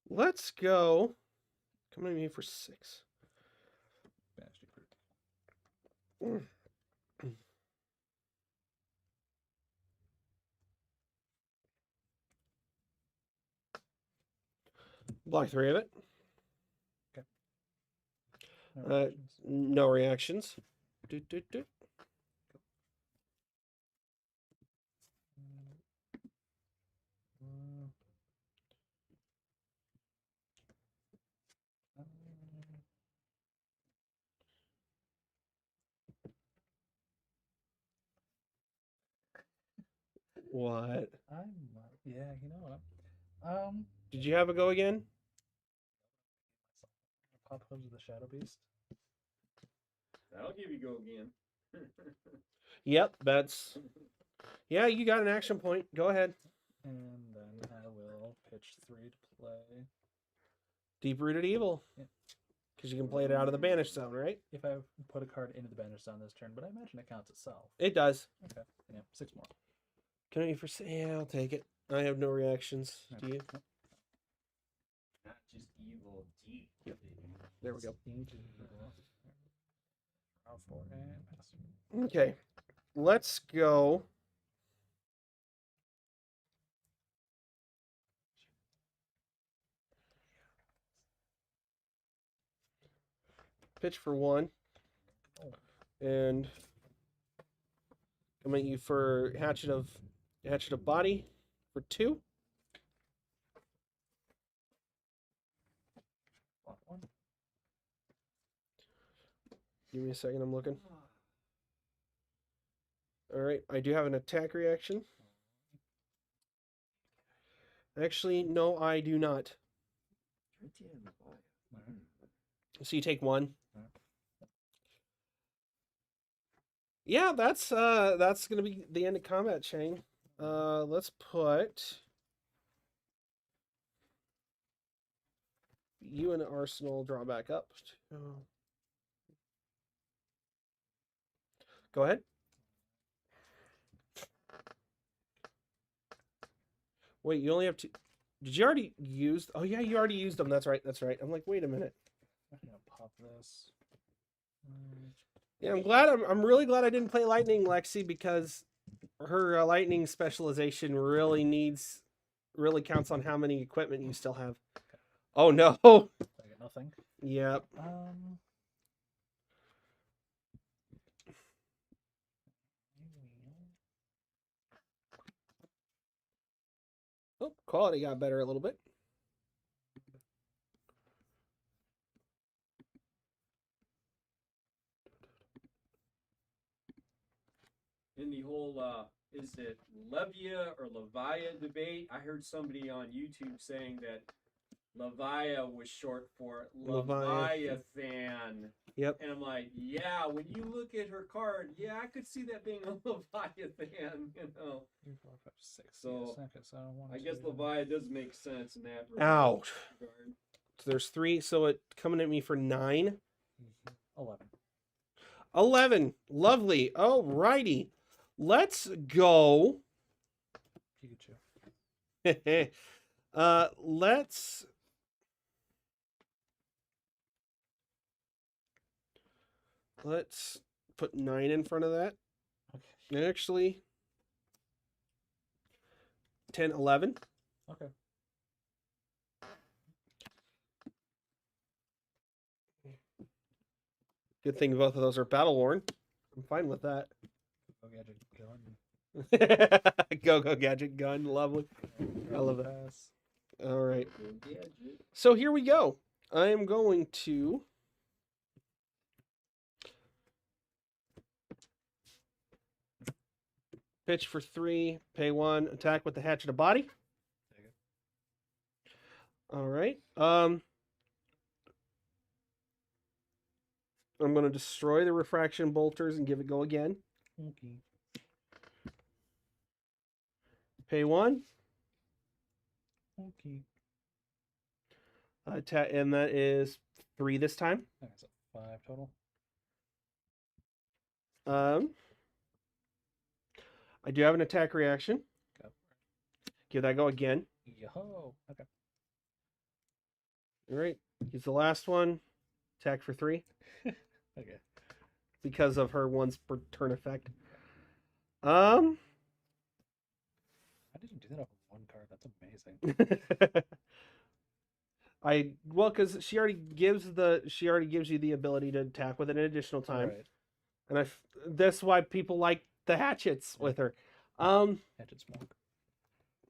Let's go. Coming to me for 6. Banish decree. Block 3 of it. No reactions. No reactions. Doot, doot, doot. What? Yeah, you know what? Did you have a go again? Pop Hooves of the Shadow Beast. That'll give you go again. Yep, that's. Yeah, you got an action point. Go ahead. And then I will pitch 3 to play. Deep Rooted Evil. Yeah. Because you can play it out of the banished zone, right? If I put a card into the banish zone this turn, but I imagine it counts itself. It does. Okay. Yeah, 6 more. Can I for? Yeah, I'll take it. I have no reactions. Do you? Not just evil, deep. There we go. Draw 4 and pass. Okay. Let's go. Pitch for 1. And come at you for Hatchet of Body for 2. Block 1. Give me a second, I'm looking. All right, I do have an attack reaction. Actually, no, I do not. So you take 1. Yeah, that's gonna be the end of combat chain. Let's put you in Arsenal. Draw back up. Go ahead. Wait, you only have 2. Did you already use? Oh yeah, you already used them. That's right. That's right. I'm like, wait a minute. I'm gonna pop this. Yeah, I'm glad. I'm really glad I didn't play Lightning Lexi because her lightning specialization really counts on how many equipment you still have. Oh no. I get nothing. Yep. Oh, quality got better a little bit. In the whole is it Levia or Levia debate, I heard somebody on YouTube saying that Levia was short for Leviathan. Yep. And I'm like, yeah, when you look at her card, yeah, I could see that being a Leviathan, you know. 3, 4, 5, 6. So, yes, so 1, I guess 2, Levia does make sense in that Ouch. regard. So there's 3, so it coming at me for 9. 11. 11. Lovely. Alrighty. Let's go. Pikachu. Let's put 9 in front of that. Okay. Actually, 10, 11. Okay. Good thing both of those are battle worn. I'm fine with that. Go gadget gun. Go gadget gun. Lovely. I love it. Pass. All right. So here we go. I am going to pitch for 3, pay 1, attack with the hatchet of body. Take it. All right. I'm going to destroy the refraction bolters and give it go again. Okay. Pay 1. Okay. Attack, and that is 3 this time. That's a 5 total. I do have an attack reaction. Go. Give that go again. Yo. Okay. All right. Use the last one. Attack for 3. Okay. Because of her once per turn effect. How did you do that off of 1 card? That's amazing. Because she already gives you the ability to attack with an additional time. Right. And that's why people like the hatchets with her. Hatchet smoke.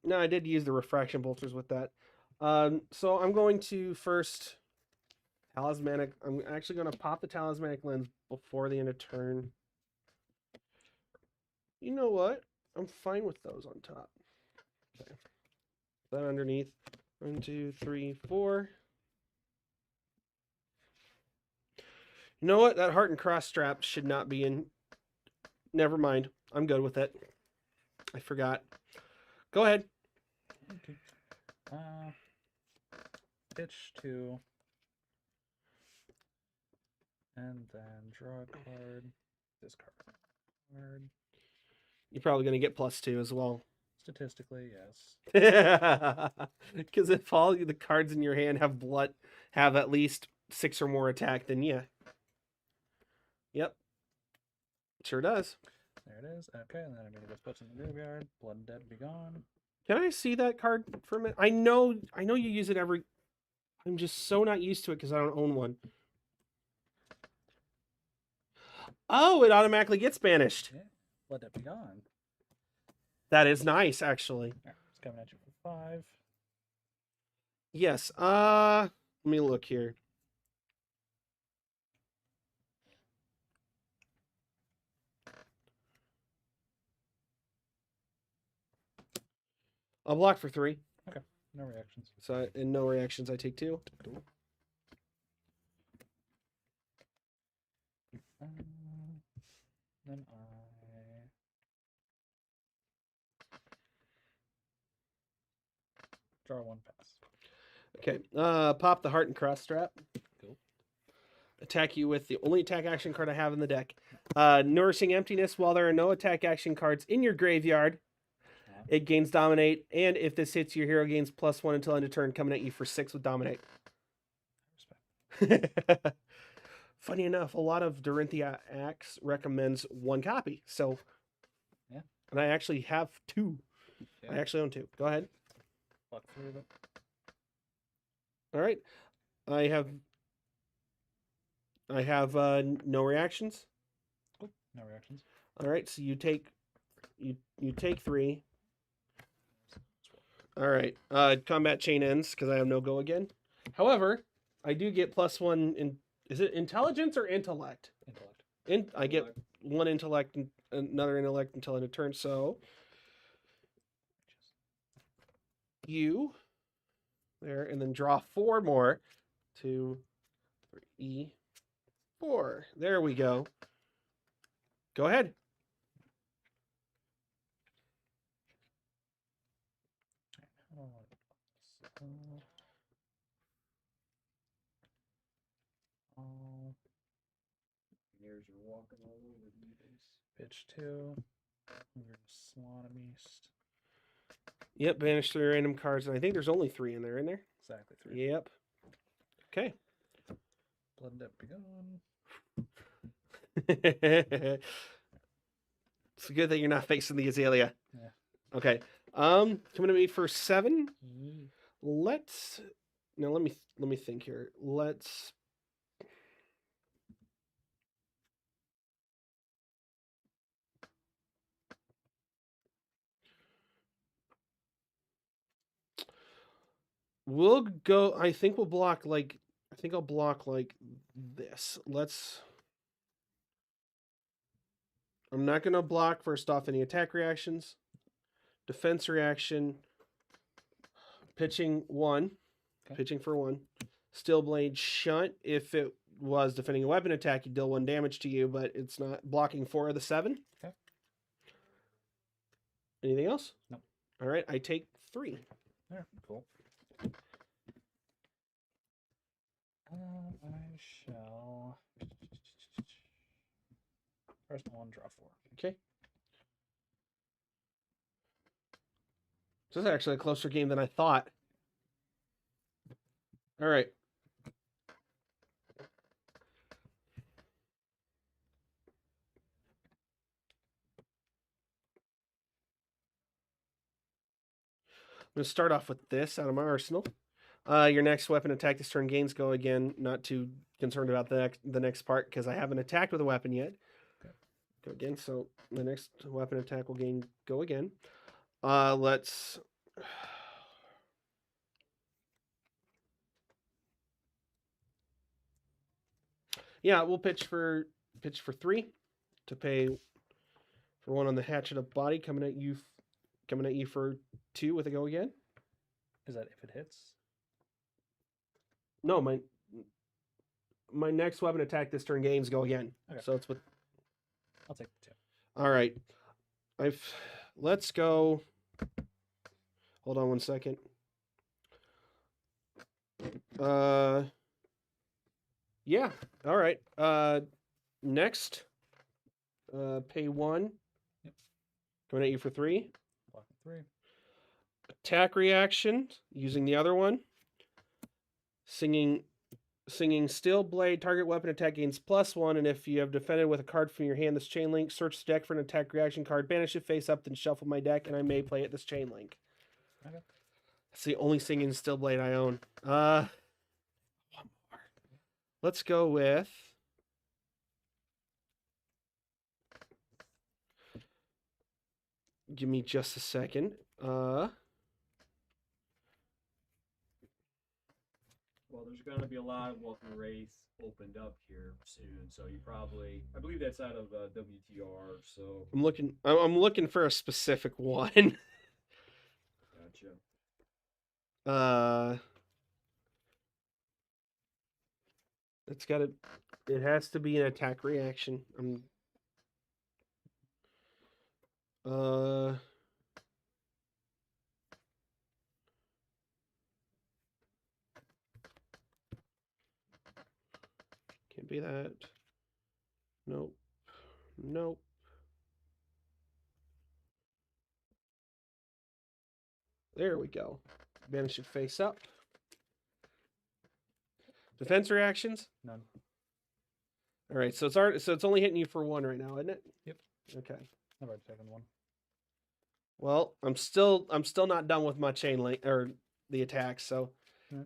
No, I did use the refraction bolters with that. So I'm going to first talismanic. I'm actually going to pop the talismanic lens before the end of turn. You know what? I'm fine with those on top. Okay. That underneath. 1, 2, 3, 4. You know what? That heart and cross strap should not be in. Never mind. I'm good with it. I forgot. Go ahead. Okay. Pitch 2. And then draw a card. Discard card. You're probably going to get +2 as well. Statistically, yes. Because if all the cards in your hand have at least 6 or more attack, then yeah. Yep. Sure does. There it is. Okay, and then I'm gonna go put in the graveyard. Blood and Dead be gone. Can I see that card for a minute? I know you use it every. I'm just so not used to it because I don't own one. Oh, it automatically gets banished. Yeah. Blood Dead be gone. That is nice, actually. Alright, it's coming at you for 5. Yes. Let me look here. I'll block for 3. No reactions. So and no reactions. I take 2. Cool. Then I draw 1 pass. Okay. Pop the Heart and Cross Strap. Cool. Attack you with the only attack action card I have in the deck. Nourishing Emptiness. While there are no attack action cards in your graveyard, it gains Dominate, and if this hits, your hero gains +1 until end of turn, coming at you for 6 with Dominate. Respect. Funny enough, a lot of Dorinthia Axe recommends 1 copy. So, yeah. And I actually have 2. Yeah. I actually own 2. Go ahead. Block 3 of it. All right. I have no reactions. Cool. No reactions. All right, so you take 3. All right. Combat chain ends because I have no go again. However, I do get +1 in. Is it intelligence or intellect? Intellect. I get 1 intellect and another intellect until end of turn. So you there, and then draw 4 more. 2, 3, 4. There we go. Go ahead. There's your walking all over the place. Pitch 2. We're Slaughterbeast. Yep, banish 3 random cards, and I think there's only 3 in there. Exactly 3. Yep. Okay. Blood Debt Begun. It's good that you're not facing the Azalea. Yeah. Okay. Coming to me for 7. Mm. Let me think here. We'll go. I think I'll block like this. I'm not going to block first off any attack reactions. Defense reaction. Pitching 1. Okay. Pitching for 1. Steel Blade Shunt. If it was defending a weapon attack, you deal 1 damage to you, but it's not blocking 4 of the 7. Okay. Anything else? No. All right, I take 3. Yeah, cool. I shall press 1, draw 4. Okay. So this is actually a closer game than I thought. All right. I'm going to start off with this out of my arsenal. Your next weapon attack this turn gains go again. Not too concerned about the next part because I haven't attacked with a weapon yet. Okay. Go again. So the next weapon attack will gain go again. Let's. Yeah, we'll pitch for 3 to pay for 1 on the hatchet of body coming at you for 2 with a go again. Is that if it hits? No, my next weapon attack this turn gains go again. Okay. So it's with. I'll take the 2. All right, let's go. Hold on 1 second. Yeah. All right. Next, pay 1. Yep. Going at you for 3. Block 3. Attack reaction using the other one. Singing Steel Blade, target weapon attack gains +1, and if you have defended with a card from your hand this chain link, search the deck for an attack reaction card, banish it face up, then shuffle my deck, and I may play it this chain link. Okay. That's the only Singing Steel Blade I own. One more. Let's go with. Give me just a second. Well, there's going to be a lot of Welcome Wraith opened up here soon, so you probably, I believe that's out of WTR. So I'm looking for a specific one. yeah, Gotcha. It's got to. It has to be an attack reaction. Can't be that. Nope. Nope. There we go. Banish it face up. Defense reactions? None. All right, so it's only hitting you for 1 right now, isn't it? Yep. Okay. I've already taken 1. Well, I'm still not done with my chain link or the attacks, so. Yeah.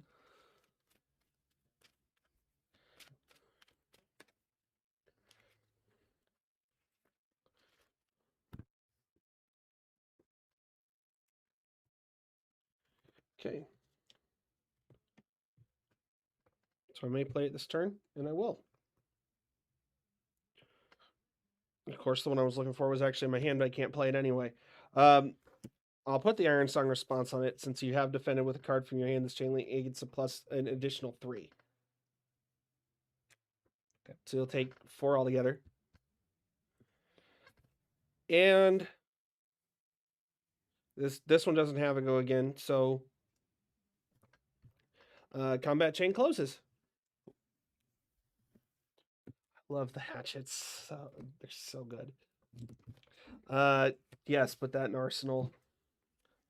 Okay. So I may play it this turn, and I will. Of course, the one I was looking for was actually in my hand, but I can't play it anyway. I'll put the Iron Song response on it since you have defended with a card from your hand. This chain link, it gets an additional 3. Okay. So you'll take 4 altogether. And this one doesn't have a go again, so combat chain closes. Love the hatchets. They're so good. Yes, put that in arsenal.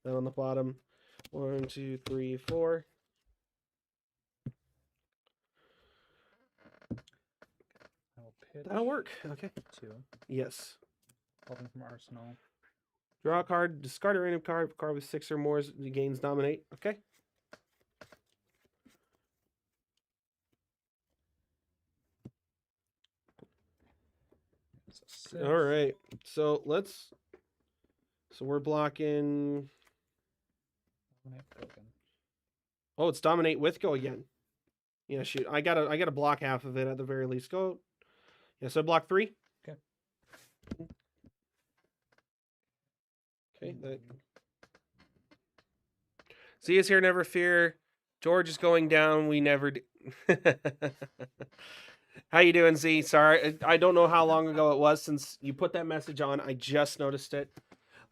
Then on the bottom. 1, 2, 3, 4. I will pitch. That'll work. Okay. 2. Yes. Holding from arsenal. Draw a card, discard a random card. If a card with 6 or more gains dominate. Okay. So 6. All right. So we're blocking. Dominate, go again. Oh, it's dominate with go again. Yeah, shoot. I gotta block half of it at the very least. Go. Yeah, so block 3. Okay. Okay. Z is here, never fear. George is going down. We never do. How you doing, Z? Sorry, I don't know how long ago it was since you put that message on. I just noticed it.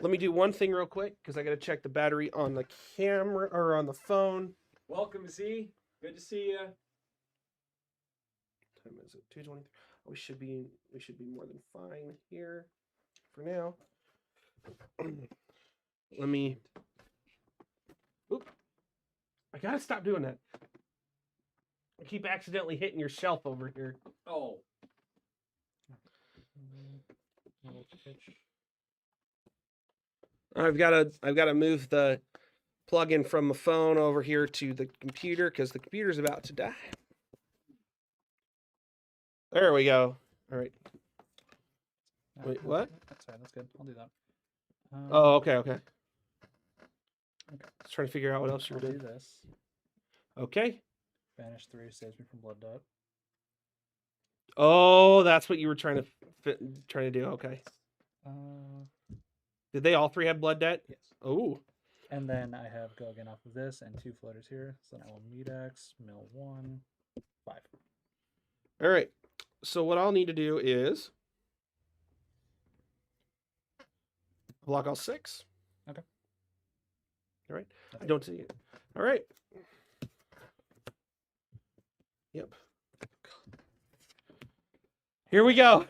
Let me do one thing real quick because I got to check the battery on the camera or on the phone. Welcome, Z. Good to see you. Time is it? 2:23. We should be more than fine here for now. Let me. Oop! I gotta stop doing that. I keep accidentally hitting your shelf over here. Oh. I will pitch. I've got to move the plug-in from the phone over here to the computer because the computer's about to die. There we go. All right. Wait, what? That's fine. That's good. I'll do that. Oh, okay. Okay. Just trying to figure out what else you were I'll do doing. this. Okay. Banish 3 saves me from blood dot. Oh, that's what you were trying to do. Okay. Did they all 3 have blood debt? Yes. Oh. And then I have go again off of this and 2 floaters here. So then I will meat X, mill 1, 5. All right. So what I'll need to do is block all 6. Okay. All right. That's I don't see it. All right. Yep. Here we go.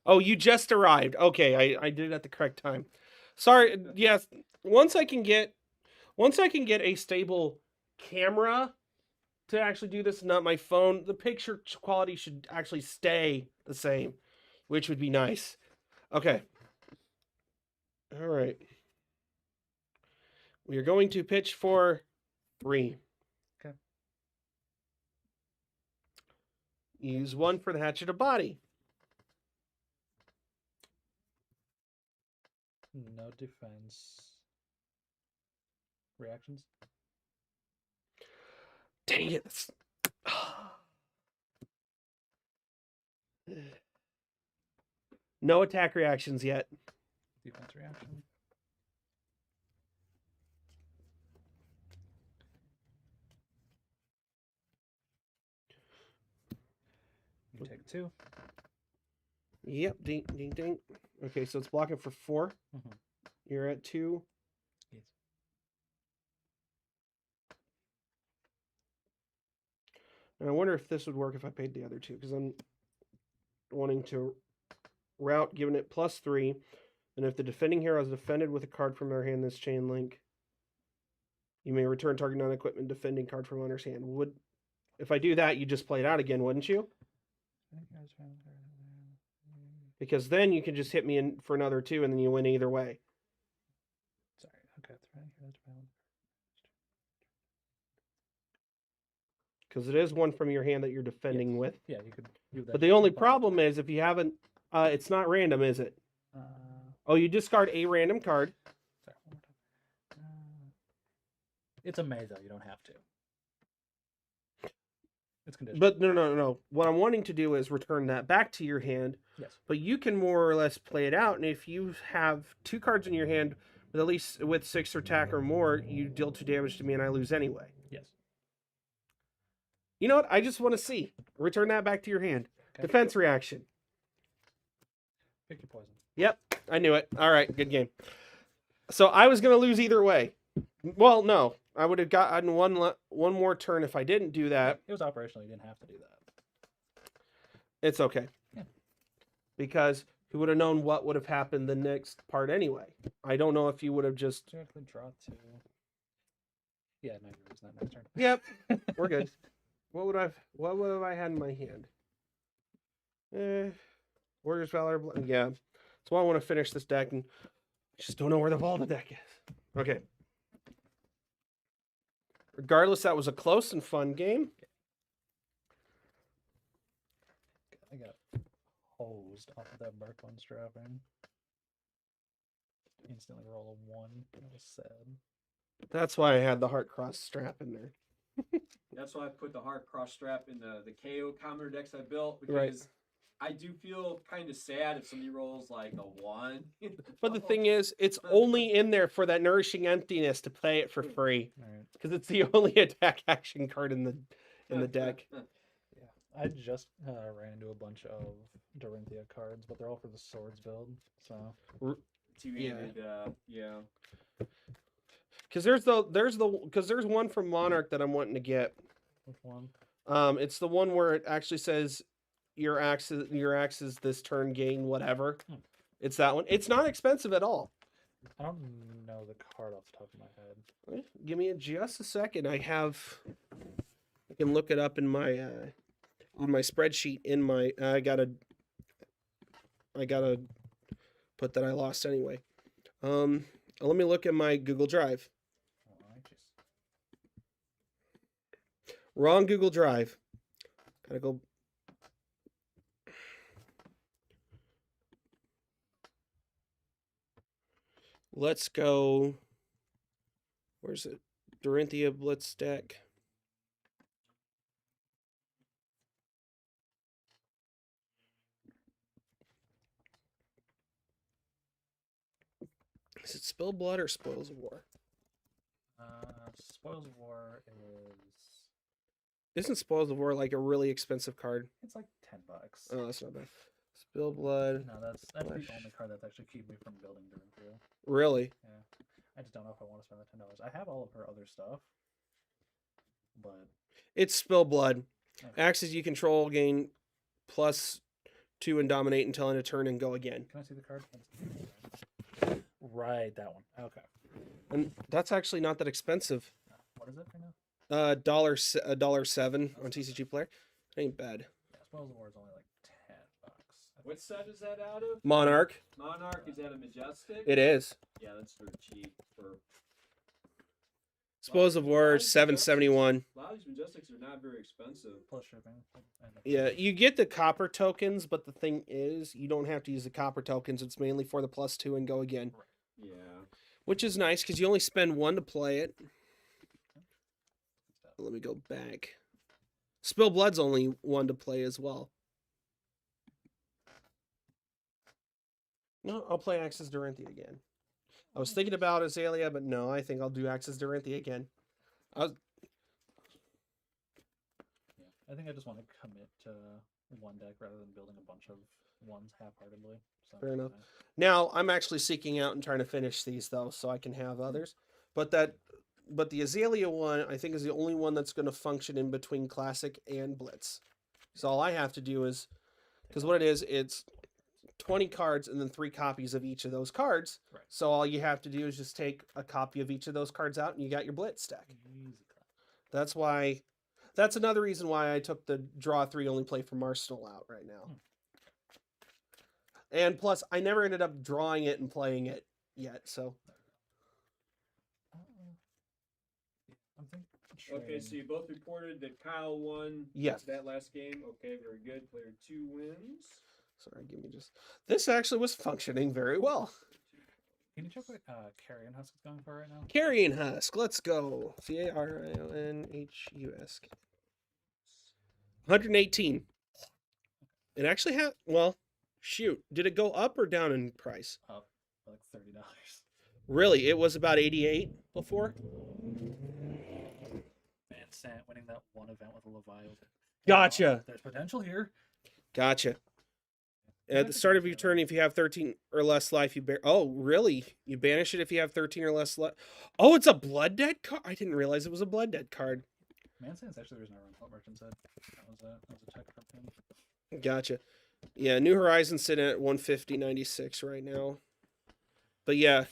Oh, you just arrived. Okay, I did it at the correct time. Sorry. Yes. Once I can get a stable camera to actually do this, not my phone, the picture quality should actually stay the same, which would be nice. Okay. All right. We are going to pitch for 3. Okay. Use 1 for the hatchet of body. No defense. Reactions? Dang it. No attack reactions yet. Defense reaction. You take 2. Yep. Ding, ding, ding. Okay, so it's blocking for 4. Mhm. You're at 2. Yes. And I wonder if this would work if I paid the other 2, because I'm wanting to route, giving it +3. And if the defending hero is defended with a card from their hand, this chain link, you may return target non-equipment defending card from owner's hand. If I do that, you just play it out again, wouldn't you? Because then you can just hit me in for another 2, and then you win either way. Sorry. Okay. Because it is one from your hand that you're defending with. Yeah, you could do that. But the only problem is if you haven't, it's not random, is it? Oh, you discard a random card. Sorry, one more time. It's a may though. You don't have to. It's conditional. But no. What I'm wanting to do is return that back to your hand. Yes. But you can more or less play it out, and if you have 2 cards in your hand with at least with 6 attack or more, you deal 2 damage to me, and I lose anyway. Yes. You know what? I just want to see. Return that back to your hand. Okay. Defense reaction. Pick your poison. Yep, I knew it. All right, good game. So I was going to lose either way. Well, no. I would have gotten one more turn if I didn't do that. It was operational. You didn't have to do that. It's okay. Yeah. Because he would have known what would have happened the next part anyway. I don't know if you would have just... Directly draw 2. Yeah, no, you're losing that next turn. Yep, we're good. What would have I had in my hand? Warrior's Valor. Yeah. That's why I want to finish this deck, and I just don't know where the ball of the deck is. Okay. Regardless, that was a close and fun game. I got hosed off of that Bark one strapping. Instantly roll a 1. That was sad. That's why I had the Heart Cross strap in there. That's why I put the Heart Cross strap in the KO counter decks I built, because Right. I do feel kind of sad if somebody rolls like a 1. But the thing is, it's only in there for that Nourishing Emptiness to play it for free. All right. Because it's the only attack action card in the deck. Yeah. I just ran into a bunch of Dorinthia cards, but they're all for the swords build. So Two-handed, yeah. Because there's one from Monarch that I'm wanting to get. which one? It's the one where it actually says your axe is this turn gain whatever. It's that one. It's not expensive at all. I don't know the card off the top of my head. Give me just a second. I can look it up in my on my spreadsheet in my I gotta put that I lost anyway. Let me look at my Google Drive. Wrong Google Drive. Gotta go. Let's go. Where's it? Dorinthia Blitz deck. Is it Spill Blood or Spoils of War? Spoils of War is... Isn't Spoils of War like a really expensive card? It's like $10. Oh, that's not bad. Spill Blood. No, that's the Flesh. only card that's actually keeping me from building Dorinthia. Really? Yeah. I just don't know if I want to spend the $10. I have all of her other stuff, but It's Spill Blood. okay. Axes you control gain +2 and dominate until end of turn and go again. Can I see the card? Right, that one. Okay. And that's actually not that expensive. What is it right now? $1.07 on TCG Player. Ain't bad. Yeah, Spoils of War is only like $10. What set is that out of? Monarch. Monarch, is that a Majestic? It is. Yeah, that's very cheap. For Spoils of War $7.71. a lot of these Majestics are not very expensive. Plus shipping. Yeah, you get the copper tokens, but the thing is, you don't have to use the copper tokens. It's mainly for the +2 and go again. Yeah. Which is nice because you only spend 1 to play it. Let me go back. Spill Blood's only 1 to play as well. No, I'll play Axis Dorinthia again. I was thinking about Azalea, but no, I think I'll do Axis Dorinthia again. Yeah, I think I just want to commit to one deck rather than building a bunch of ones half-heartedly. So, Fair enough. yeah. Now I'm actually seeking out and trying to finish these though, so I can have others. But the Azalea one I think is the only one that's going to function in between Classic and Blitz. So all I have to do is, because what it is, it's 20 cards and then 3 copies of each of those cards. Right. So all you have to do is just take a copy of each of those cards out and you got your Blitz deck. That's why. That's another reason why I took the draw 3 only play from Arsenal out right now. And plus, I never ended up drawing it and playing it yet. So. Okay, so you both reported that Kyle won. Yes. That last game. Okay, very good. Player 2 wins. Sorry, give me just. This actually was functioning very well. Can you check what Carrion Husk is going for right now? Carrion Husk, let's go. Caronhus. 118. It actually had. Well, shoot. Did it go up or down in price? Up by like $30. Really? It was about 88 before? Man, Sant winning that one event with a Leviathan. Gotcha. There's potential here. Gotcha. At the start of your turn, if you have 13 or less life, you Oh, really? You banish it if you have 13 or less life? Oh, it's a Blood Dead card? I didn't realize it was a Blood Dead card. Man, Sant's actually the reason I run what Merchant said. That was a check from him. Gotcha. Yeah, New Horizons sitting at 150.96 right now. But yeah,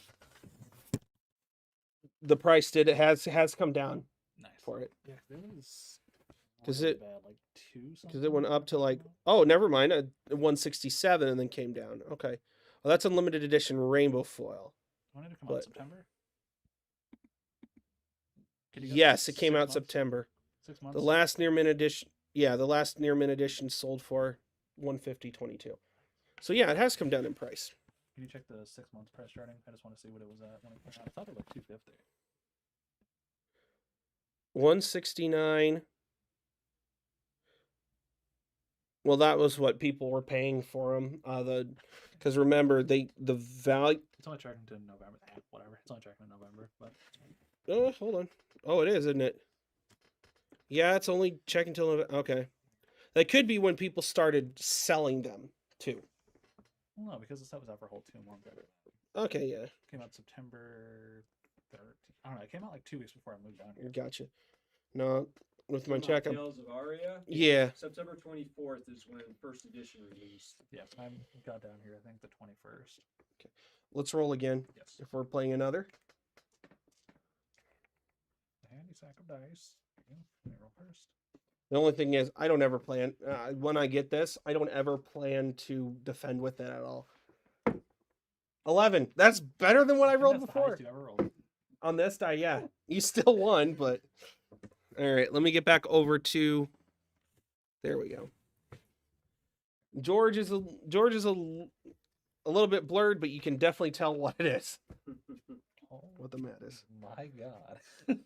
the price has come down Nice. for it. Yeah, it was. Because really it bad, like 2 because it went something, up to like something oh never mind 167 and then came down. Okay, well that's unlimited edition rainbow foil. When did it come out? but- September. Could you go Yes, it came 6 out months? September. 6 months. The last near mint edition. Yeah, the last near mint edition sold for 150.22. So yeah, it has come down in price. Can you check the 6 months price starting? I just want to see what it was at when it came out. I thought it was like 250. 169. Well, that was what people were paying for them. Because remember the value. It's only tracking to November. Whatever. It's only tracking to November, but Oh, hold on. Oh, it is, isn't it? Yeah, it's only checking till November. Okay, that could be when people started selling them too. well, no, because the set was out for a whole 2 months. Okay, yeah, Came out September 13th. I don't know. It came out like 2 weeks before I moved down here. gotcha. No, with my Come on, check, Tales of Aria. yeah. September 24th is when first edition released. Yeah, I got down here. I think the 21st. Let's roll again. Yes. If we're playing another. A handy sack of dice. Yeah, let me roll first. The only thing is, I don't ever plan. When I get this, I don't ever plan to defend with it at all. 11. That's better than what I think rolled that's the before. highest you ever rolled. On this die, yeah. You still won, but all right, let me get back over to there we go. George is a little bit blurred, but you can definitely tell what it is. Oh What the mat is. my god.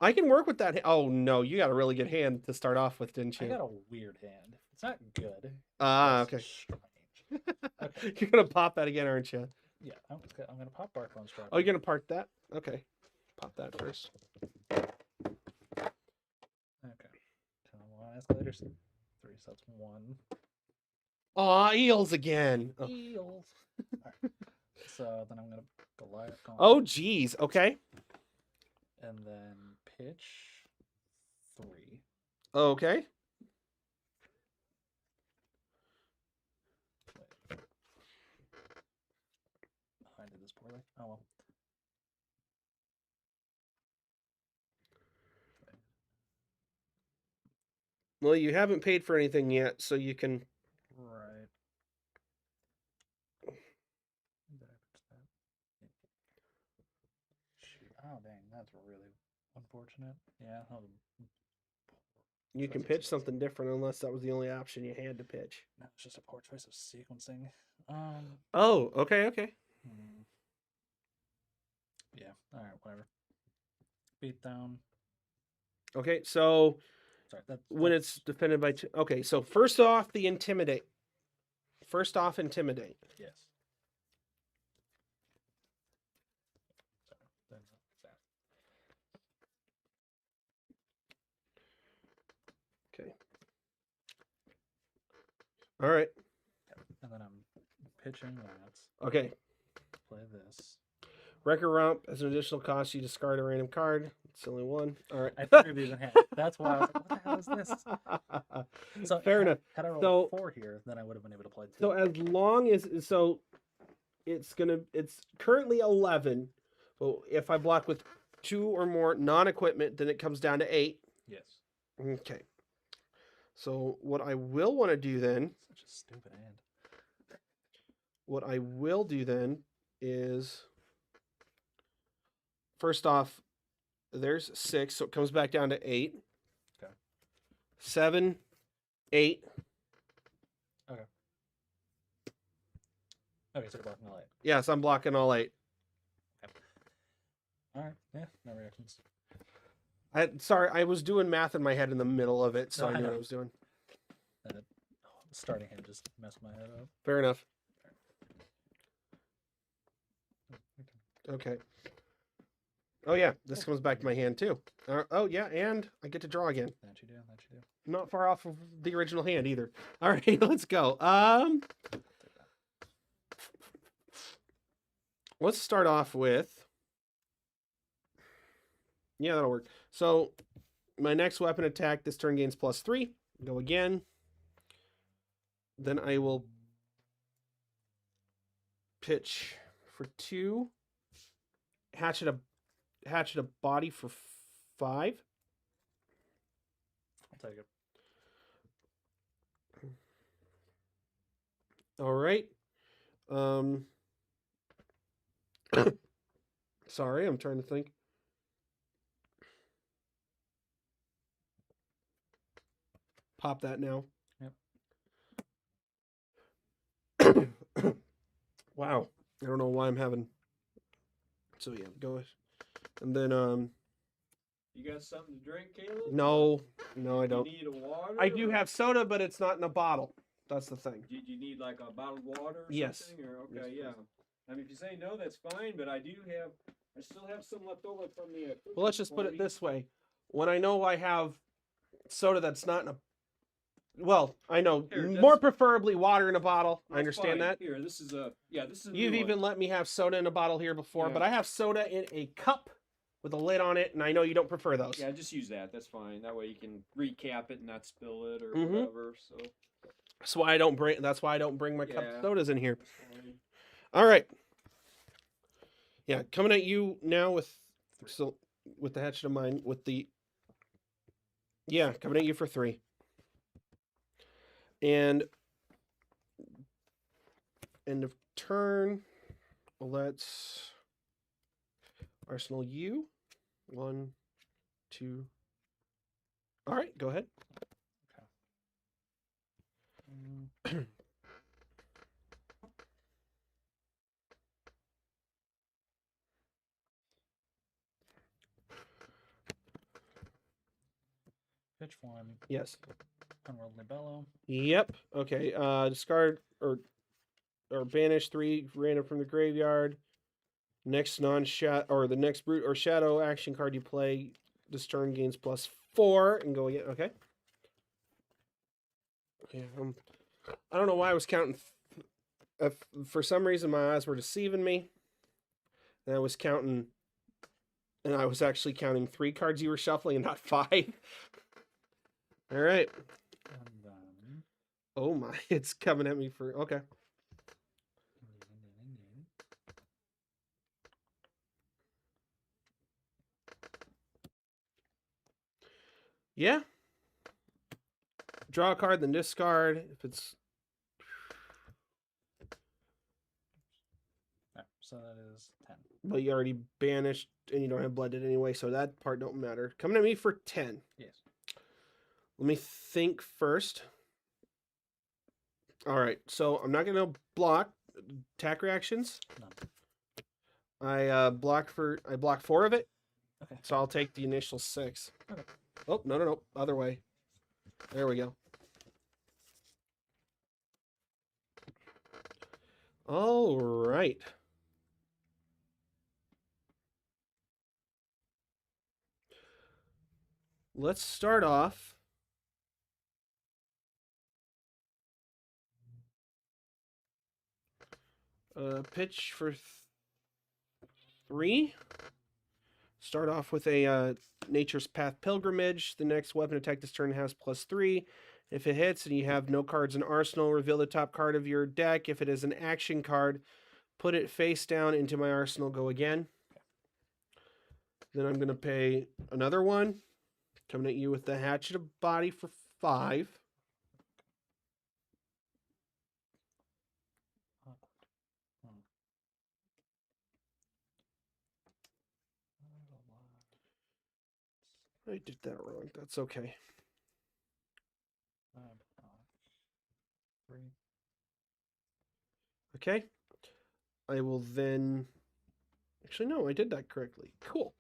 I can work with that. Oh no, you got a really good hand to start off with, didn't I you? got a weird hand. It's not good. Ah, It's okay. strange. Okay. You're gonna pop that again, aren't you? Yeah, I'm gonna pop Barclone's Strap. Oh, you're gonna park that? Okay. Pop that first. Okay. 10-1 escalators. 3 sets 1. Aw, eels again. Oh. Eels. Alright. So then I'm gonna Goliath. Oh, geez. Okay. And then pitch 3. Okay. Wait. I did this poorly. Oh well. Well, you haven't paid for anything yet, so you can. Right. Did I pitch that? Shoot. Oh dang, that's really unfortunate. Yeah, that was You can pitch something different unless that was the only option you had to pitch. no, it's just a poor choice of sequencing. Oh, okay, okay. Yeah. All right. Whatever. Beat down. Okay, so Sorry. when it's defended by two. Okay, so first off, the intimidate. First off, intimidate. Yes. Sorry. Then that. Okay. All right. And then I'm pitching that. Okay. Play this. Wrecker Romp, as an additional cost, you discard a random card. It's only one. All right. I have 3 of these in hand. That's why I was like, what the hell is this? So Fair enough. Had I rolled So- 4 here, then I would have been able to play 2. So as long as it's currently 11. So if I block with 2 or more non-equipment, then it comes down to 8. Yes. Okay. So what I will want to do then, Such a stupid hand. what I will do then is, first off, there's 6, so it comes back down to 8. Okay. 7, 8. Okay, so you're blocking all 8. Yes, I'm blocking all 8. All right. Yeah, no reactions. Sorry, I was doing math in my head in the middle of it, so No, I I knew what know. I was doing. The starting hand just messed my head up. Fair enough. Okay. Oh yeah, this comes back to my hand too. Oh yeah, and I get to draw again. That you do. That you do. Not far off of the original hand either. All right, let's go. Let's start off with. Yeah, that'll work. So, my next weapon attack this turn gains +3. Go again. Then I will pitch for 2. Hatchet a body for 5. I'll take it. All right. Sorry, I'm trying to think. Pop that now. Yep. Wow. I don't know why I'm having. So yeah, go. And then You got something to drink, Caleb? no, I You don't. need a water? I do or- have soda, but it's not in a bottle. That's the thing. Did you need like a bottled water or Yes. something? Or okay, Yes, yeah. I mean, if you say no, that's fine. But I still have some left over from the. Well, let's just put it this way. When I know I have soda that's not in a. Well, I know Here, more that's- preferably water in a bottle. I That's understand fine. that. Here, this is a this is. A You've new even one. let me have soda in a bottle here before, Yeah. but I have soda in a cup with a lid on it, and I know you don't prefer those. Yeah, just use that. That's fine. That way you can recap it and not spill it or Mhm. whatever. So That's why I don't bring. That's why I don't bring my cup Yeah. sodas in here. that's fine. All right. Yeah, coming at you now with with the hatchet of mine with the. Yeah, coming at you for 3. And end of turn. Let's arsenal you. 1, 2. All right, go ahead. Pitch 1. Yes. Unworldly Bellow. Yep. Okay. Discard or banish 3 random from the graveyard. Next non-shadow or the next brute or shadow action card you play this turn gains +4 and go again. Okay. Yeah. I don't know why I was counting. For some reason, my eyes were deceiving me. And I was counting. And I was actually counting 3 cards you were shuffling and not 5. All right. And then. Oh my! It's coming at me for okay. Yeah. Draw a card, then discard. If it's Yeah, so that is 10. but you already banished and you don't have blooded anyway, so that part don't matter. Coming at me for 10. Yes. Let me think first. All right, so I'm not gonna block attack reactions. None. I block 4 of it, Okay. so I'll take the initial 6. Okay. Oh no, other way. There we go. All right. Let's start off Pitch for 3. Start off with a Nature's Path Pilgrimage. The next weapon attack this turn has +3. If it hits and you have no cards in arsenal, reveal the top card of your deck. If it is an action card, put it face down into my arsenal, go again. Then I'm going to pay another 1. Coming at you with the Hatchet of Body for 5. I did that wrong. That's okay. 3. Okay. I will then... Actually, no, I did that correctly. Cool.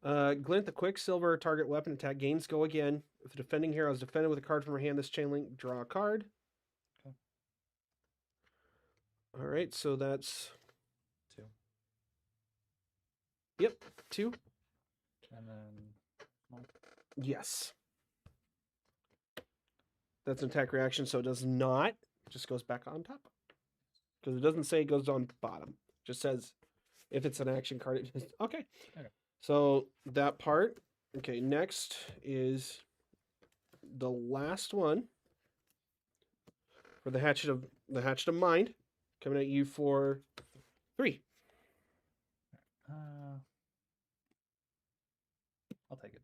Glint the Quicksilver target weapon attack gains go again. If the defending hero is defended with a card from her hand, this chain link, draw a card. Okay. All right, so that's 2. Yep, 2. And then 1. Yes. That's an attack reaction, so it does not. It just goes back on top. Because it doesn't say it goes on bottom. It just says if it's an action card, it just... Okay. So that part. Okay, next is the last one for the Hatchet of Mind, coming at you for 3. I'll take it.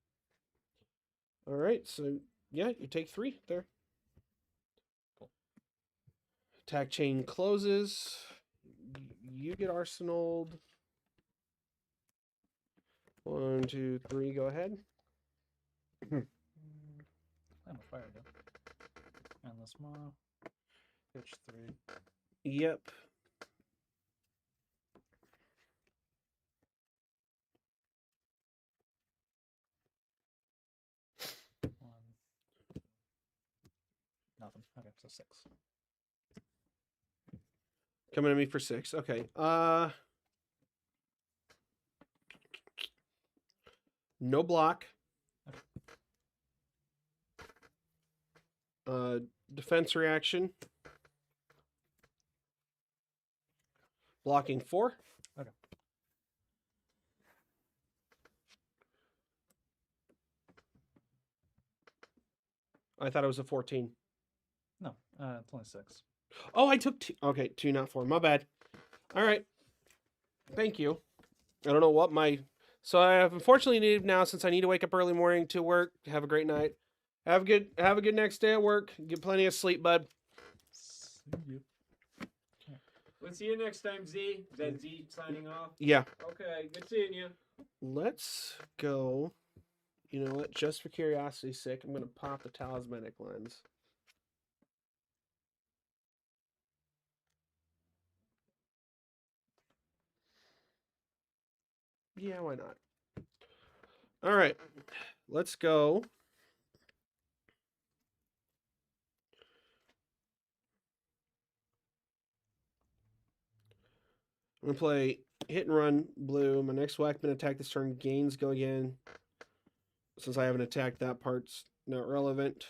All right, so yeah, you take 3 there. Cool. Attack chain closes. You get arsenaled. 1, 2, 3. Go ahead. I'm a fire again. And the small. Pitch 3. Yep. Nothing. Okay, so 6. Coming at me for 6. Okay. No block. Defense reaction. Blocking 4. Okay. I thought it was a 14. No, it's only 6. Oh, I took 2. Okay, 2, not 4. My bad. All right. Thank you. I don't know what my... So I have unfortunately need now since I need to wake up early morning to work. Have a great night. Have a good next day at work. Get plenty of sleep, bud. See you. We'll see you next time, Z. Is that Z signing off? Yeah. Okay, good seeing you. Let's go. You know what? Just for curiosity's sake, I'm going to pop the talismanic lens. Yeah, why not? All right. Let's go. I'm going to play Hit and Run blue. My next Whackman attack this turn gains go again. Since I haven't attacked, that part's not relevant.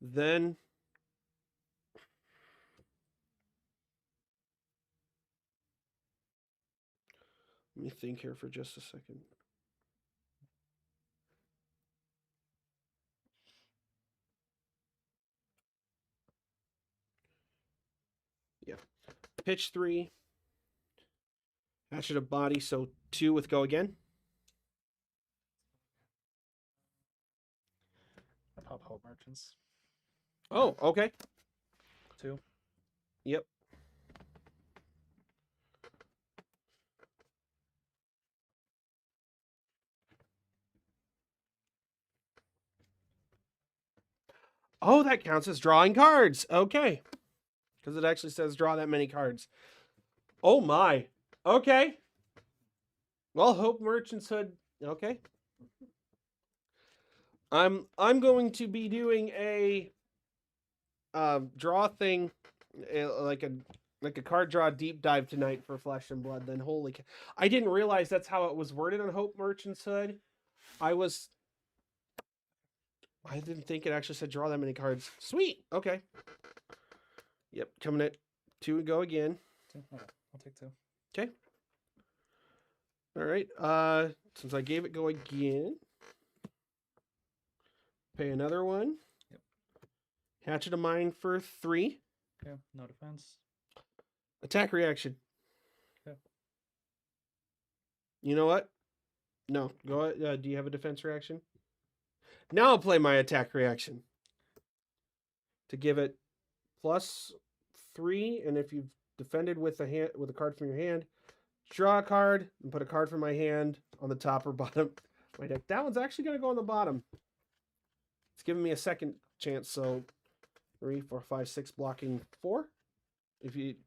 Then let me think here for just a second. Yeah. Pitch 3. Hatchet of Body, so 2 with go again. I pop Hope Merchants. Oh, okay. 2. Yep. Oh, that counts as drawing cards. Okay. Because it actually says draw that many cards. Oh my. Okay. Well, Hope Merchant's Hood. Okay. I'm going to be doing a draw thing, like a card draw deep dive tonight for Flesh and Blood. Then holy cow. I didn't realize that's how it was worded on Hope Merchant's Hood. I didn't think it actually said draw that many cards. Sweet. Okay. Yep. Coming at 2 and go again. 2. Okay, I'll take 2. Okay. All right. Since I gave it go again, pay another 1. Yep. Hatchet of Mine for 3. Okay, no defense. Attack reaction. Okay. You know what? No. Go ahead. Do you have a defense reaction? Now I'll play my attack reaction. To give it +3, and if you've defended with a card from your hand, draw a card and put a card from my hand on the top or bottom of my deck. That one's actually going to go on the bottom. It's giving me a second chance, so 3, 4, 5, 6 blocking 4.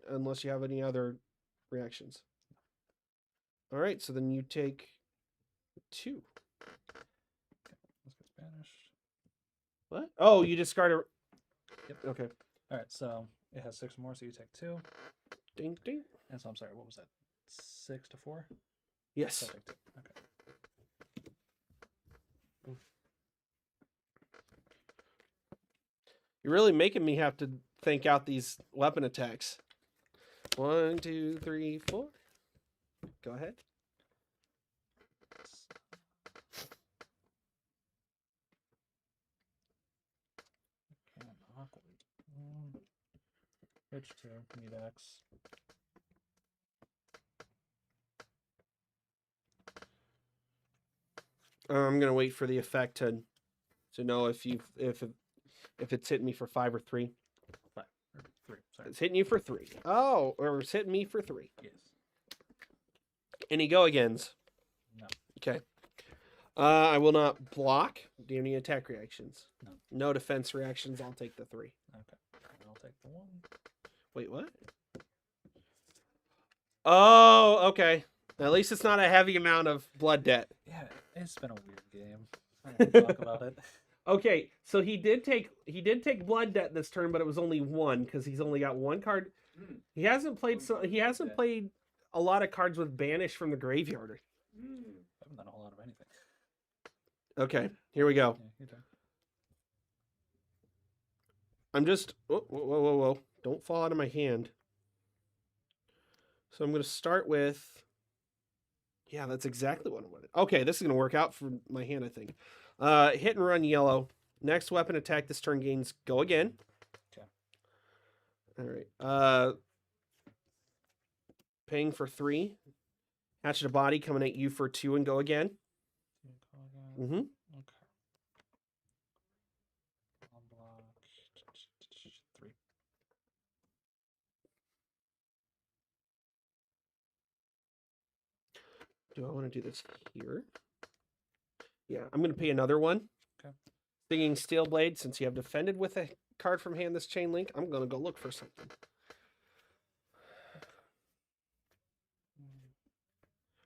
Unless you have any other reactions. All right, so then you take 2. Okay, let's get Spanish. What? Oh, you discard a. Yep. Okay. All right, so it has 6 more, so you take 2. Ding ding. And so I'm sorry, what was that? 6 to 4? Yes. So I take 2. Okay. You're really making me have to think out these weapon attacks. 1, 2, 3, 4. Go ahead. H2, need X. I'm gonna wait for the effect to know if it's hitting me for 5 or 3. 5 or 3. Sorry. It's hitting you for 3. Oh, or it's hitting me for 3. Yes. Any go agains? No. Okay. I will not block. Do you have any attack reactions? No. No defense reactions. I'll take the 3. Okay. I'll take the 1. Wait, what? Oh, okay. At least it's not a heavy amount of blood debt. Yeah, it's been a weird game. I don't want to talk about it. Okay, so he did take blood debt this turn, but it was only 1 because he's only got 1 card. He hasn't played played a lot of cards with banish from the graveyard. I haven't done a whole lot of anything. Okay, here we go. Yeah, your turn. I'm just whoa. Don't fall out of my hand. So I'm going to start with. Yeah, that's exactly what I wanted. Okay, this is going to work out for my hand, I think. Hit and run yellow. Next weapon attack this turn gains go again. Okay. All right. Paying for 3. Hatchet of Body coming at you for 2 and go again. Mm-hmm. Okay. I'll block 3. Do I want to do this here? Yeah, I'm going to pay another 1. Okay. Stinging Steel Blade, since you have defended with a card from hand this chain link, I'm going to go look for something.